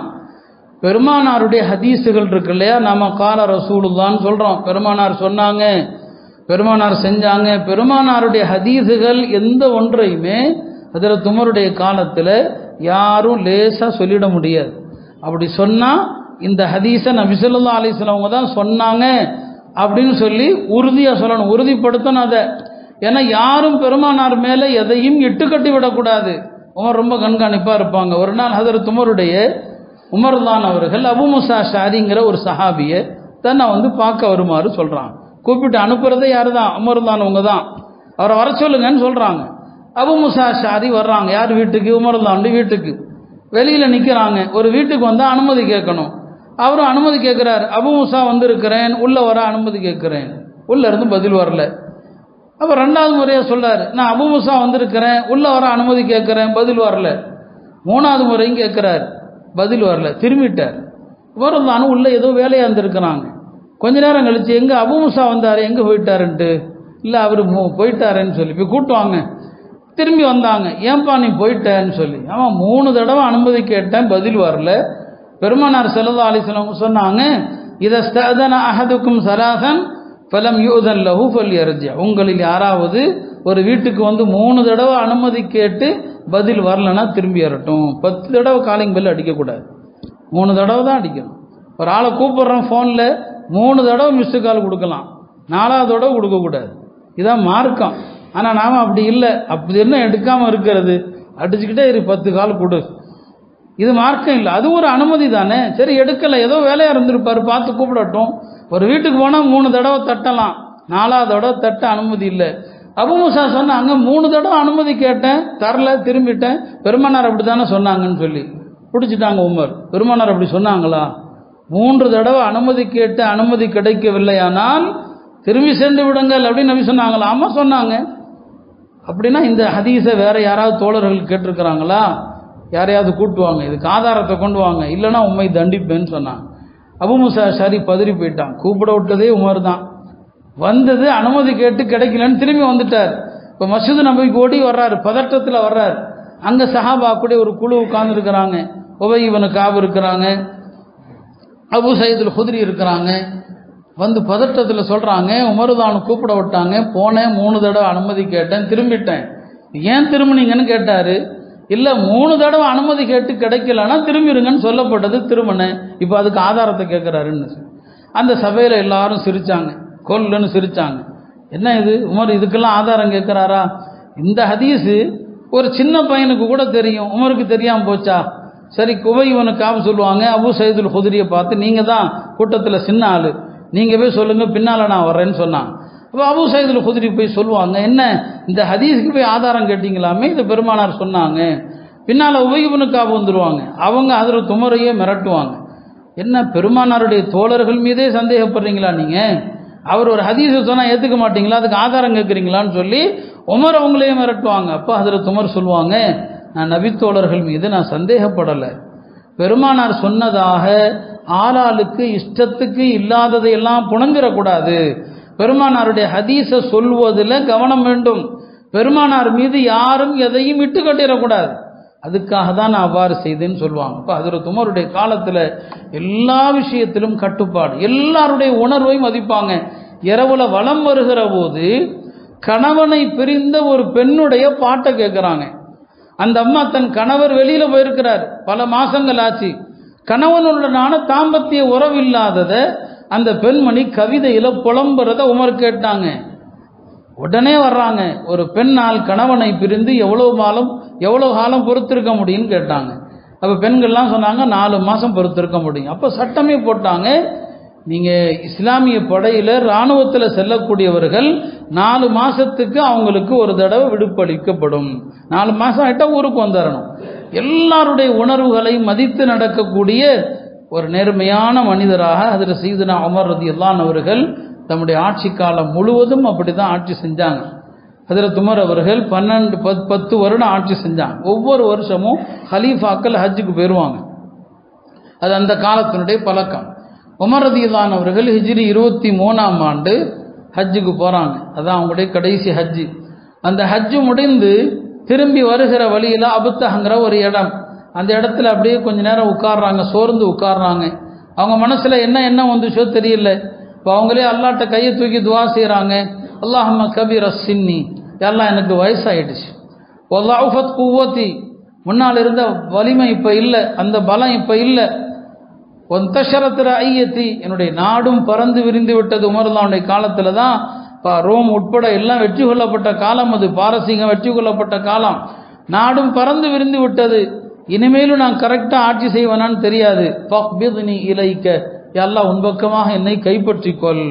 Speaker 1: பெருமானாருடைய ஹதீஸுகள் இருக்கு இல்லையா, நாம கால ரசூலுல்லான்னு சொல்கிறோம். பெருமானார் சொன்னாங்க, பெருமானார் செஞ்சாங்க. பெருமானாருடைய ஹதீஸுகள் எந்த ஒன்றையுமே ஹஜ்ரத் உமருடைய காலத்தில் யாரும் லேசாக சொல்லிட முடியாது. அப்படி சொன்னால் இந்த ஹதீஸை நபி ஸல்லல்லாஹு அலைஹி வஸல்லம் தான் சொன்னாங்க அப்படின்னு சொல்லி உறுதியாக சொல்லணும், உறுதிப்படுத்தணும் அதை. ஏன்னா யாரும் பெருமானார் மேலே எதையும் இட்டுக்கட்டி விடக்கூடாது. உமர் ரொம்ப கண்காணிப்பாக இருப்பாங்க. ஒரு நாள் ஹஜ்ரத் உமர் ரலியல்லாஹு அவர்கள் அபு மூஸா அஷ்அரிங்கிற ஒரு சஹாபியை தன்னை பார்க்க வருமாறு சொல்கிறாங்க. கூப்பிட்டு அனுப்புறதே யாரு தான், உமர் ரலியல்லாஹு அவங்க தான். அவரை வர சொல்லுங்கன்னு சொல்கிறாங்க. அபு மூஸா அஷ்அரி வர்றாங்க. யார் வீட்டுக்கு? உமர் ரலியல்லாஹு வீட்டுக்கு. வெளியில் நிற்கிறாங்க. ஒரு வீட்டுக்கு வந்தால் அனுமதி கேட்கணும். அவரும் அனுமதி கேட்குறாரு. அபு மூஸா வந்திருக்கிறேன், உள்ளே வர அனுமதி கேட்குறேன். உள்ளே இருந்து பதில் வரல. அப்போ 2வது முறையாக சொல்கிறார், நான் அபு மூஸா வந்திருக்கிறேன், உள்ளே வர அனுமதி கேட்குறேன், பதில் வரல. 3வது முறையும் கேட்குறாரு, பதில் வரல. திரும்பிட்டார். உமர் ரலியல்லாஹு உள்ளே ஏதோ வேலையாக இருந்திருக்கிறாங்க. கொஞ்ச நேரம் கழிச்சு, எங்கே அபு மூஸா வந்தார், எங்கே போயிட்டாருன்ட்டு, இல்லை அவர் போயிட்டாருன்னு சொல்லி போய் கூட்டுவாங்க. திரும்பி வந்தாங்க. ஏன்பா நீ போயிட்டேன்னு சொல்லி. ஆமாம், 3 தடவை அனுமதி கேட்டேன், பதில் வரல. பெருமானார் ஸல்லல்லாஹு அலைஹி வஸல்லம் சொன்னாங்க, இதஸ்தஅதன அஹதுக்கும் ஸலாஸன் ஃபலம் யூதன் லஹு ஃபல்யர்ஜி, உங்களில் யாராவது ஒரு வீட்டுக்கு வந்து 3 தடவை அனுமதி கேட்டு பதில் வரலன்னா திரும்பி வரட்டும். 10 தடவை காலிங் பெல் அடிக்கக்கூடாது, 3 தடவை தான் அடிக்கணும். ஒரு ஆளை கூப்பிடுறோம் ஃபோனில் 3 தடவை மிஸ்டு கால் கொடுக்கலாம், 4வது தடவை கொடுக்கக்கூடாது. இதான் மார்க்கம். ஆனால் நாம் அப்படி இல்லை. அப்படி என்ன எடுக்காமல் இருக்கிறது, அடிச்சுக்கிட்டே 10 கால் கொடு, இது மார்க்கம் இல்லை. அது ஒரு அனுமதி தானே. சரி எடுக்கலை, ஏதோ வேலையாக இருந்திருப்பார், பார்த்து கூப்பிடட்டும். ஒரு வீட்டுக்கு போனால் 3 தடவை தட்டலாம், 4வது தடவை தட்ட அனுமதி இல்லை. அபூ மூஸா சொன்னாங்க 3 தடவை அனுமதி கேட்டேன், தரல, திரும்பிட்டேன், பெருமானார் அப்படி தானே சொன்னாங்கன்னு சொல்லி பிடிச்சிட்டாங்க உமர். பெருமானார் அப்படி சொன்னாங்களா? 3 தடவை அனுமதி கேட்டு அனுமதி கிடைக்கவில்லையானால் திரும்பி சென்று விடுங்கள் அப்படின்னு நபி சொன்னாங்களா? ஆமா சொன்னாங்க. அப்படின்னா இந்த ஹதீஸை வேற யாராவது தோழர்கள் கேட்டிருக்கிறாங்களா? யாரையாவது கூட்டுவாங்க, இதுக்கு ஆதாரத்தை கொண்டு வாங்க, இல்லைன்னா உண்மை தண்டிப்பேன்னு சொன்னாங்க. அபூ மூஸா அஷ்அரி பதறி போயிட்டான். கூப்பிட விட்டதே உமர் தான், வந்தது அனுமதி கேட்டு கிடைக்கலன்னு திரும்பி வந்துட்டார். இப்போ மஸ்ஜித் நபவிக்கு ஓடி வர்றாரு, பதட்டத்தில் வர்றாரு. அங்கே சஹாபா கூட ஒரு குழு உட்கார்ந்து இருக்கிறாங்க. உபை இப்னு கஅப் இருக்கிறாங்க, அபூ சயீத் அல் குத்ரி இருக்கிறாங்க. வந்து பதட்டத்தில் சொல்கிறாங்க, உமர் தான் கூப்பிட விட்டாங்க, போனேன், 3 தடவை அனுமதி கேட்டேன், திரும்பிட்டேன். ஏன் திரும்பினீங்கன்னு கேட்டார். இல்லை 3 தடவை அனுமதி கேட்டு கிடைக்கலன்னா திரும்பிடுங்கன்னு சொல்லப்பட்டது, திரும்பினேன். இப்போ அதுக்கு ஆதாரத்தை கேட்குறாருன்னு. அந்த சபையில் எல்லாரும் சிரித்தாங்க, கொல்லுன்னு சிரித்தாங்க. என்ன இது உமர் இதுக்கெல்லாம் ஆதாரம் கேட்குறாரா? இந்த ஹதீஸு ஒரு சின்ன பையனுக்கு கூட தெரியும், உமருக்கு தெரியாமல் போச்சா? சரி, உபை இப்னு கஅப் சொல்லுவாங்க, அபூ சயீத் அல் குத்ரியை பார்த்து நீங்கள் தான் கூட்டத்தில் சின்ன ஆள், நீங்கள் போய் சொல்லுங்கள், பின்னால் நான் வர்றேன்னு சொன்னான். அப்போ அபூ சயீத் அல் குத்ரி போய் சொல்லுவாங்க, என்ன இந்த ஹதீஸுக்கு போய் ஆதாரம் கேட்டீங்களாமே, இது பெருமானார் சொன்னாங்க. பின்னால் உபை இப்னு கஅப் வந்துடுவாங்க, அவங்க ஹஜ்ரத் உமரையே மிரட்டுவாங்க. என்ன பெருமானாருடைய தோழர்கள் மீதே சந்தேகப்படுறீங்களா நீங்கள்? அவர் ஒரு ஹதீஸை சொன்னால் ஏற்றுக்க மாட்டீங்களா, அதுக்கு ஆதாரம் கேட்குறீங்களான்னு சொல்லி உமர் அவங்களையே மிரட்டுவாங்க. அப்போ ஹஜ்ரத் உமர் சொல்லுவாங்க, நான் நபித்தோழர்கள் மீது நான் சந்தேகப்படலை, பெருமானார் சொன்னதாக ஆளாளுக்கு இஷ்டத்துக்கு இல்லாததையெல்லாம் புணங்கிடக்கூடாது, பெருமானாருடைய ஹதீஸை சொல்வதில் கவனம் வேண்டும், பெருமானார் மீது யாரும் எதையும் விட்டு கட்டிடக்கூடாது, அதுக்காக தான் நான் அவ்வாறு செய்தேன்னு சொல்லுவாங்க. இப்போ ஹஜ்ரத் உமருடைய காலத்தில் எல்லா விஷயத்திலும் கட்டுப்பாடு, எல்லாருடைய உணர்வையும் மதிப்பாங்க. இரவுல வலம் வருகிற போது கணவனை பிரிந்த ஒரு பெண்ணுடைய பாட்டை கேட்குறாங்க. அந்த அம்மா தன் கணவர் வெளியில போயிருக்கிறார், பல மாசங்கள் ஆச்சு, கணவனுடனான தாம்பத்திய உறவு இல்லாதத அந்த பெண்மணி கவிதையில புலம்புறத உமர் கேட்டாங்க. உடனே வர்றாங்க, ஒரு பெண்ணால் கணவனை பிரிந்து எவ்வளவு காலம் பொறுத்திருக்க முடியும்னு கேட்டாங்க. அப்ப பெண்கள்லாம் சொன்னாங்க 4 மாசம் பொறுத்திருக்க முடியும். அப்ப சட்டமே போட்டாங்க, நீங்க இஸ்லாமிய படையில இராணுவத்தில் செல்லக்கூடியவர்கள் 4 மாசத்துக்கு அவங்களுக்கு ஒரு தடவை விடுப்பு அளிக்கப்படும், 4 மாசம் ஆயிட்டா ஊருக்கு வந்துடணும். எல்லாருடைய உணர்வுகளை மதித்து நடக்கக்கூடிய ஒரு நேர்மையான மனிதராக ஹஜ்ரத் சய்யிதுனா உமர் ரலியல்லாஹு அன்ஹு அவர்கள் தம்முடைய ஆட்சி காலம் முழுவதும் அப்படிதான் ஆட்சி செஞ்சாங்க. ஹஜ்ரத் உமர் அவர்கள் 10 வருடம் ஆட்சி செஞ்சாங்க. ஒவ்வொரு வருஷமும் ஹலீஃபாக்கள் ஹஜ்ஜுக்கு போயிடுவாங்க, அது அந்த காலத்தினுடைய பழக்கம். உமர் ரலியல்லாஹு அன்ஹு அவர்கள் ஹிஜ்ரி 23ஆம் ஆண்டு ஹஜ்ஜுக்கு போகிறாங்க, அதான் அவங்களுடைய கடைசி ஹஜ்ஜு. அந்த ஹஜ்ஜு முடிந்து திரும்பி வருகிற வழியில் அபுத்தஹங்கிற ஒரு இடம், அந்த இடத்துல அப்படியே கொஞ்ச நேரம் உட்கார்றாங்க, சோர்ந்து உட்கார்றாங்க. அவங்க மனசில் என்ன வந்துச்சோ தெரியல. இப்போ அவங்களே அல்லாட்ட கையை தூக்கி துவா செய்கிறாங்க, அல்லாஹும்ம கபீர சின்னி, எல்லாம் எனக்கு வயசாயிடுச்சு, வல்லாஃபத் குவத்தி, முன்னால் இருந்த வலிமை இப்போ இல்லை, அந்த பலம் இப்போ இல்லை, ஒந்தஷரத்திர ஐயத்தி, என்னுடைய நாடும் பறந்து விரிந்து விட்டது. உமர்லாவுடைய காலத்தில் தான் ரோம் உட்பட எல்லாம் வெற்றி கொள்ளப்பட்ட காலம், அது பாரசீகம் வெற்றி கொள்ளப்பட்ட காலம், நாடும் பறந்து விரிந்து விட்டது, இனிமேலும் நான் கரெக்டாக ஆட்சி செய்வேனான்னு தெரியாது. ஃபக்பித்னி இலைக்க, எல்லாம் உன்பக்கமாக என்னை கைப்பற்றிக்கொள்.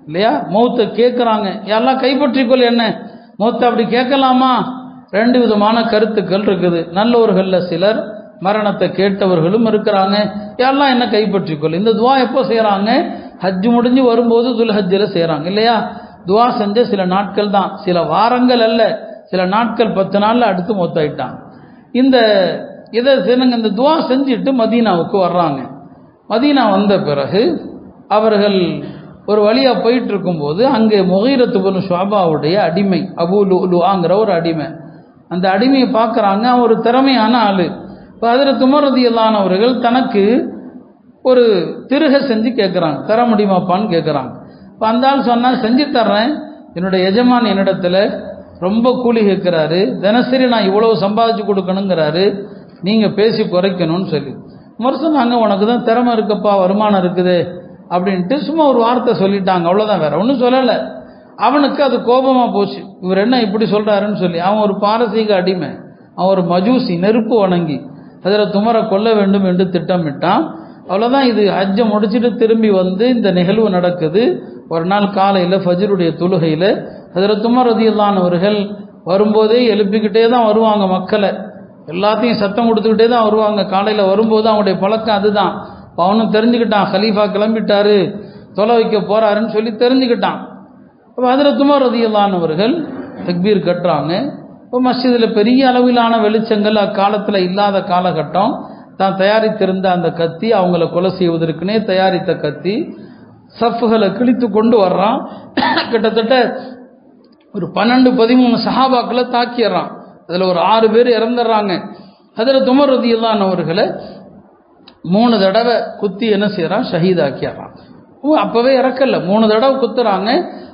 Speaker 1: இல்லையா, மௌத்தை கேட்குறாங்க, எல்லாம் கைப்பற்றிக்கொள். என்ன மௌத்தை அப்படி கேட்கலாமா? 2 விதமான கருத்துக்கள் இருக்குது. நல்லவர்களில் சிலர், மரணத்தை கேட்டவர்களும் இருக்கிறாங்க. எல்லாம் என்ன கைப்பற்றிக்கொள். இந்த துவா எப்போ செய்கிறாங்க? ஹஜ்ஜு முடிஞ்சு வரும்போது துல்ஹஜ்ஜில் செய்கிறாங்க. இல்லையா, துவா செஞ்ச சில நாட்கள் தான், சில வாரங்கள் அல்ல, சில நாட்கள், 10 நாளில் அடுத்து மொத்தாயிட்டாங்க. இந்த துவா செஞ்சுட்டு மதீனாவுக்கு வர்றாங்க. மதீனா வந்த பிறகு அவர்கள் ஒரு வழியாக போயிட்டு இருக்கும்போது அங்கே முகீரத் இப்னு ஷுஅபாவுடைய அடிமை அபூ லுஆங்கிற ஒரு அடிமை, அந்த அடிமையை பார்க்குறாங்க. ஒரு திறமையான ஆள். இப்போ ஹஜ்ரத் உமர் ரலியல்லாஹு அன்ஹு அவர்கள் தனக்கு ஒரு திருகை செஞ்சு கேட்குறாங்க, தர முடியுமாப்பான்னு கேட்குறாங்க. இப்போ அந்த ஆள் சொன்னால் செஞ்சு தர்றேன், என்னுடைய எஜமான் என்னிடத்துல ரொம்ப கூலி கேட்குறாரு, தினசரி நான் இவ்வளவு சம்பாதிச்சு கொடுக்கணுங்கிறாரு, நீங்கள் பேசி குறைக்கணும்னு சொல்லி உமர் சொன்னாங்க, உனக்கு தான் திறமை இருக்குப்பா, வருமானம் இருக்குது அப்படின்ட்டு சும்மா ஒரு வார்த்தை சொல்லிட்டாங்க, அவ்வளோதான், வேற ஒன்றும் சொல்லலை. அவனுக்கு அது கோபமாக போச்சு, இவர் என்ன இப்படி சொல்கிறாருன்னு சொல்லி. அவன் ஒரு பாரசீக அடிமை, அவன் ஒரு மஜூசி, நெருப்பு வணங்கி ஹஜ்ரத் உமரை கொல்ல வேண்டும் என்று திட்டமிட்டான். அவ்வளோதான். இது ஹஜ்ஜை முடிச்சுட்டு திரும்பி வந்து இந்த நிகழ்வு நடக்குது. ஒரு நாள் காலையில் ஃபஜ்ருடைய தொழுகையில் ஹஜ்ரத் உமர் ரலியல்லாஹு அன்ஹு அவர்கள் வரும்போதே எழுப்பிக்கிட்டே தான் வருவாங்க, மக்களை எல்லாத்தையும் சத்தம் கொடுத்துக்கிட்டே தான் வருவாங்க. காலையில் வரும்போது அவனுடைய பழக்கம் அதுதான். அவனும் தெரிஞ்சுக்கிட்டான், ஹலீஃபா கிளம்பிட்டாரு, தொலை வைக்க போறாருன்னு சொல்லி தெரிஞ்சுக்கிட்டான். அப்போ ஹஜ்ரத் உமர் ரலியல்லாஹு அன்ஹு அவர்கள் தக்பீர் கட்டுறாங்க. இப்போ மஸ்ஜிதில் பெரிய அளவிலான வெளிச்சங்கள் அக்காலத்தில் இல்லாத காலகட்டம். தான் தயாரித்திருந்த அந்த கத்தி, அவங்கள கொலை செய்வதற்குனே தயாரித்த கத்தி, சஃப்களை கிழித்து கொண்டு வர்றான். கிட்டத்தட்ட ஒரு 12-13 சஹாபாக்களை தாக்கிடுறான். அதில் ஒரு 6 பேர் இறந்துடுறாங்க. ஹஜ்ரத் உமர் ரலியல்லாஹு அன்ஹு அவர்களை 3 தடவை குத்தி என்ன செய்யறான், ஷஹீதாக்கிடுறான். அப்பவே இறக்கல, 3 தடவை குத்துறாங்க.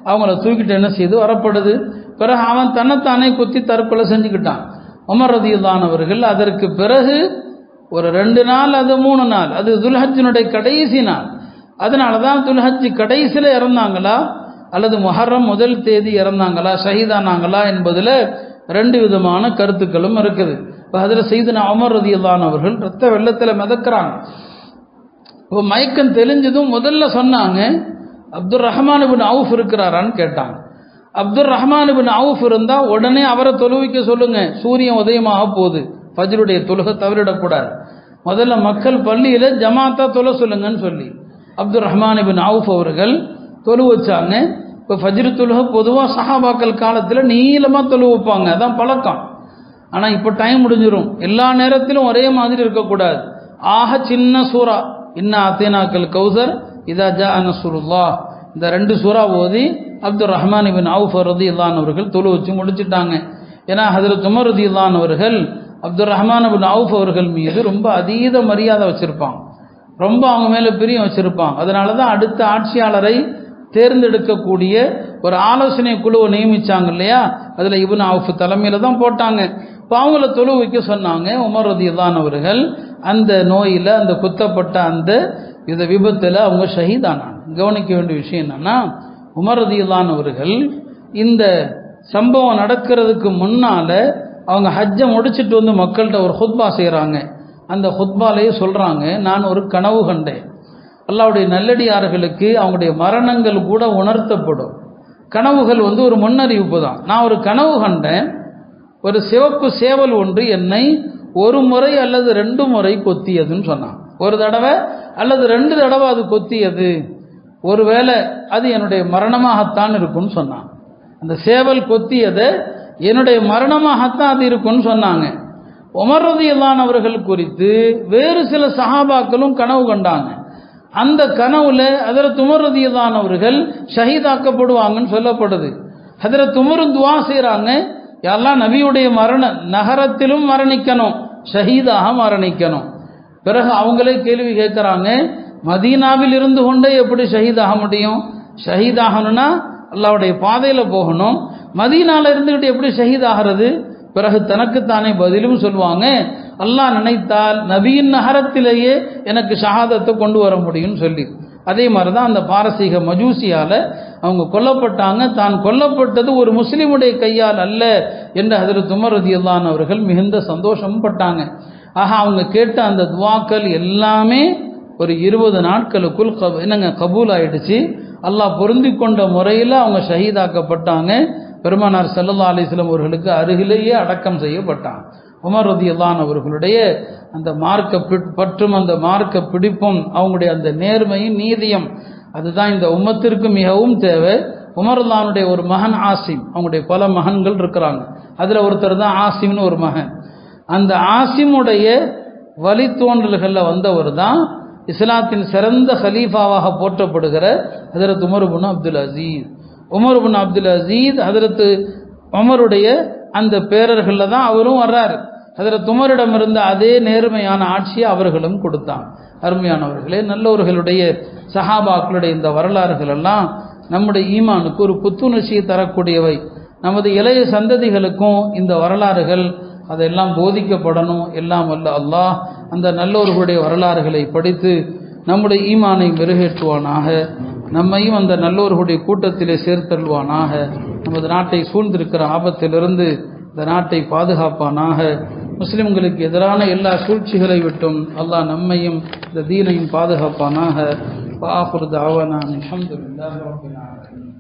Speaker 1: அவங்கள தூக்கிட்டு என்ன செய்து வரப்படுது. பிறகு அவன் தன்னைத்தானே குத்தி தற்கொலை செஞ்சுக்கிட்டான். உமர் ரலியல்லாஹு அன்ஹு அவர்கள் அதற்கு பிறகு ஒரு 2 நாள், அது 3 நாள், அது துல்ஹஜ்ஜினுடைய கடைசி நாள். அதனால தான் துல்ஹஜ் கடைசியில் இறந்தாங்களா அல்லது முஹர்ரம் முதல் தேதி இறந்தாங்களா, ஷஹீதானாங்களா என்பதில் 2 விதமான கருத்துக்களும் இருக்குது. இப்போ அதில் சையதுனா உமர் ரலியல்லாஹு அன்ஹு அவர்கள் ரத்த வெள்ளத்தில் மிதக்கிறாங்க. இப்போ மயக்கம் தெளிஞ்சதும் முதல்ல சொன்னாங்க, அப்துல் ரஹ்மான் இப்னு அவுஃப் இருக்கிறாரான்னு கேட்டாங்க. அப்துல் ரஹ்மான் இப்னு அவுஃப் இருந்தால் உடனே அவரை தொழுவிக்க சொல்லுங்க, சூரியன் உதயமாக போகுது, ஃபஜ்ருடைய தொழுகை தவறிடக்கூடாது, முதல்ல மக்கள் பள்ளியில் ஜமாத்தா தொலை சொல்லுங்கன்னு சொல்லி அப்துல் ரஹ்மான் இப்னு அவுஃப் அவர்கள் தொழு வச்சாங்க. இப்போ ஃபஜ்ரு தொழுகை பொதுவாக சஹாபாக்கள் காலத்தில் நீளமாக தொழு வைப்பாங்க, அதான் பழக்கம். ஆனால் இப்போ டைம் முடிஞ்சிடும், எல்லா நேரத்திலும் ஒரே மாதிரி இருக்கக்கூடாது. ஆக சின்ன சூறா இன்னா அத்தீனாக்கல் கௌசர் இதா ஜா நஸ்ருல்லாஹ், இந்த 2 சூறா ஓதி அப்துல் ரஹ்மான் இப்னு அவுஃப் ரலியல்லாஹு அன்ஹு அவர்கள் தொழு வச்சு முடிச்சுட்டாங்க. ஏன்னா ஹஜ்ரத் உமர் ரலியல்லாஹு அன்ஹு அவர்கள் அப்துல் ரஹ்மான் இப்னு அவுஃப் அவர்கள் மீது ரொம்ப அதீத மரியாதை வச்சிருப்பாங்க, ரொம்ப அவங்க மேலே பிரியம் வச்சிருப்பாங்க. அதனால தான் அடுத்த ஆட்சியாளரை தேர்ந்தெடுக்கக்கூடிய ஒரு ஆலோசனை குழுவை நியமிச்சாங்க இல்லையா, அதில் இப்னு அவுஃப் தலைமையில் தான் போட்டாங்க. இப்போ அவங்கள தொழு வைக்க சொன்னாங்க. உமர் ரலியல்லாஹு அன்ஹு அவர்கள் அந்த நோயில், அந்த குத்தப்பட்ட அந்த இந்த விபத்தில் அவங்க ஷஹீதானாங்க. கவனிக்க வேண்டிய விஷயம் என்னன்னா, உமர் ரலியல்லாஹு அன்ஹு அவர்கள் இந்த சம்பவம் நடக்கிறதுக்கு முன்னால அவங்க ஹஜ்ஜை முடிச்சுட்டு வந்து மக்கள்கிட்ட ஒரு ஹுத்பா செய்கிறாங்க. அந்த ஹுத்பாலேயே சொல்கிறாங்க, நான் ஒரு கனவு கண்டேன். அல்லாஹ்வுடைய நல்லடியார்களுக்கு அவங்களுடைய மரணங்கள் கூட உணர்த்தப்படும். கனவுகள் ஒரு முன்னறிவிப்பு தான். நான் ஒரு கனவு கண்டேன், ஒரு சிவப்பு சேவல் ஒன்று என்னை 1 முறை அல்லது 2 முறை கொத்தியதுன்னு சொன்னான். 1 தடவை அல்லது 2 தடவை அது கொத்தியது, ஒருவேளை அது என்னுடைய மரணமாகத்தான் இருக்கும்னு சொன்னான். அந்த சேவல் கொத்தியது என்னுடைய மரணமாகத்தான் அது இருக்கும்னு சொன்னாங்க. உமர் ரலியல்லாஹு அன்ஹு அவர்கள் குறித்து வேறு சில சஹாபாக்களும் கனவு கண்டாங்க. அந்த கனவுல ஹஜ்ரத் உமர் ரலியல்லாஹு அன்ஹு அவர்கள் ஷஹீதாக்கப்படுவாங்கன்னு சொல்லப்படுது. ஹஜ்ரத் உமரும் துஆ செய்கிறாங்க, யா அல்லாஹ் நபியுடைய நகரத்திலும் மரணிக்கணும், ஷஹீதாக மரணிக்கணும். பிறகு அவங்களே கேள்வி கேட்குறாங்க, மதீனாவில் இருந்து கொண்டே எப்படி ஷஹீதாக முடியும்? ஷஹீதாகணும்னா அல்லாஹ்வுடைய பாதையில் போகணும், மதீனாவில் இருந்துக்கிட்டு எப்படி ஷஹீதாகிறது? பிறகு தனக்குத்தானே பதிலும் சொல்லுவாங்க, அல்லாஹ் நினைத்தால் நபியின் நகரத்திலேயே எனக்கு ஷஹாதத்தை கொண்டு வர முடியும்னு சொல்லி. அதே மாதிரி தான் அந்த பாரசீக மஜூசியால் அவங்க கொல்லப்பட்டாங்க. தான் கொல்லப்பட்டது ஒரு முஸ்லீமுடைய கையால் அல்ல என்று ஹஜ்ரத் உமர் ரலியல்லாஹு அன்ஹு அவர்கள் மிகுந்த சந்தோஷம் பட்டாங்க. ஆக அவங்க கேட்ட அந்த துவாக்கள் எல்லாமே ஒரு 20 நாட்களுக்குள் கபூல் ஆயிடுச்சு. அல்லாஹ் பொருந்தி கொண்ட முறையில் அவங்க ஷஹீதாக்கப்பட்டாங்க. பெருமானார் ஸல்லல்லாஹு அலைஹி வஸல்லம் அவர்களுக்கு அருகிலேயே அடக்கம் செய்யப்பட்டாங்க. உமர் ரலியல்லாஹு அன்ஹு அவர்களுடைய அந்த மார்க்க பற்றும் அந்த மார்க்க பிடிப்பும் அவங்களுடைய அந்த நேர்மையும் நீதியும் அதுதான் இந்த உம்மத்திற்கு மிகவும் தேவை. உமர் ரலியல்லாஹு அன்ஹுடைய ஒரு மகன் ஆசிம், அவங்களுடைய பல மகன்கள் இருக்கிறாங்க, அதில் ஒருத்தர் தான் ஆசிம்னு ஒரு மகன். அந்த ஆசிமுடைய வழித்தோன்றல்களில் வந்தவர் தான் இஸ்லாத்தின் சிறந்த ஹலீஃபாவாக போற்றப்படுகிற ஹஜ்ரத் Umar ibn Abdul Azeez. Umar ibn Abdul Azeez ஹஜ்ரத் உமருடைய அந்த பேரர்களில் தான் அவரும் வர்றாரு. ஹஜ்ரத் உமரிடம் இருந்த அதே நேர்மையான ஆட்சியை அவர்களும் கொடுத்தாங்க. அருமையானவர்களே, நல்லவர்களுடைய சஹாபாக்களுடைய இந்த வரலாறுகள் எல்லாம் நம்முடைய ஈமானுக்கு ஒரு புத்துணர்ச்சியை தரக்கூடியவை. நமது இளைய சந்ததிகளுக்கும் இந்த வரலாறுகள் அதெல்லாம் போதிக்கப்படணும். எல்லாம் வல்ல அல்லாஹ் அந்த நல்லோர்களுடைய வரலாறுகளை படித்து நம்முடைய ஈமானை மெருகேற்றுவானாக. நம்மையும் அந்த நல்லோர்களுடைய கூட்டத்திலே சேர்த்தல்வானாக. நமது நாட்டை சூழ்ந்திருக்கிற ஆபத்திலிருந்து இந்த நாட்டை பாதுகாப்பானாக. முஸ்லிம்களுக்கு எதிரான எல்லா சூழ்ச்சிகளை விட்டும் அல்லாஹ் நம்மையும் இந்த தீனையும் பாதுகாப்பானாக. வஆகிரு தஅவானா அல்ஹம்துலில்லாஹி ரப்பில் ஆலமீன்.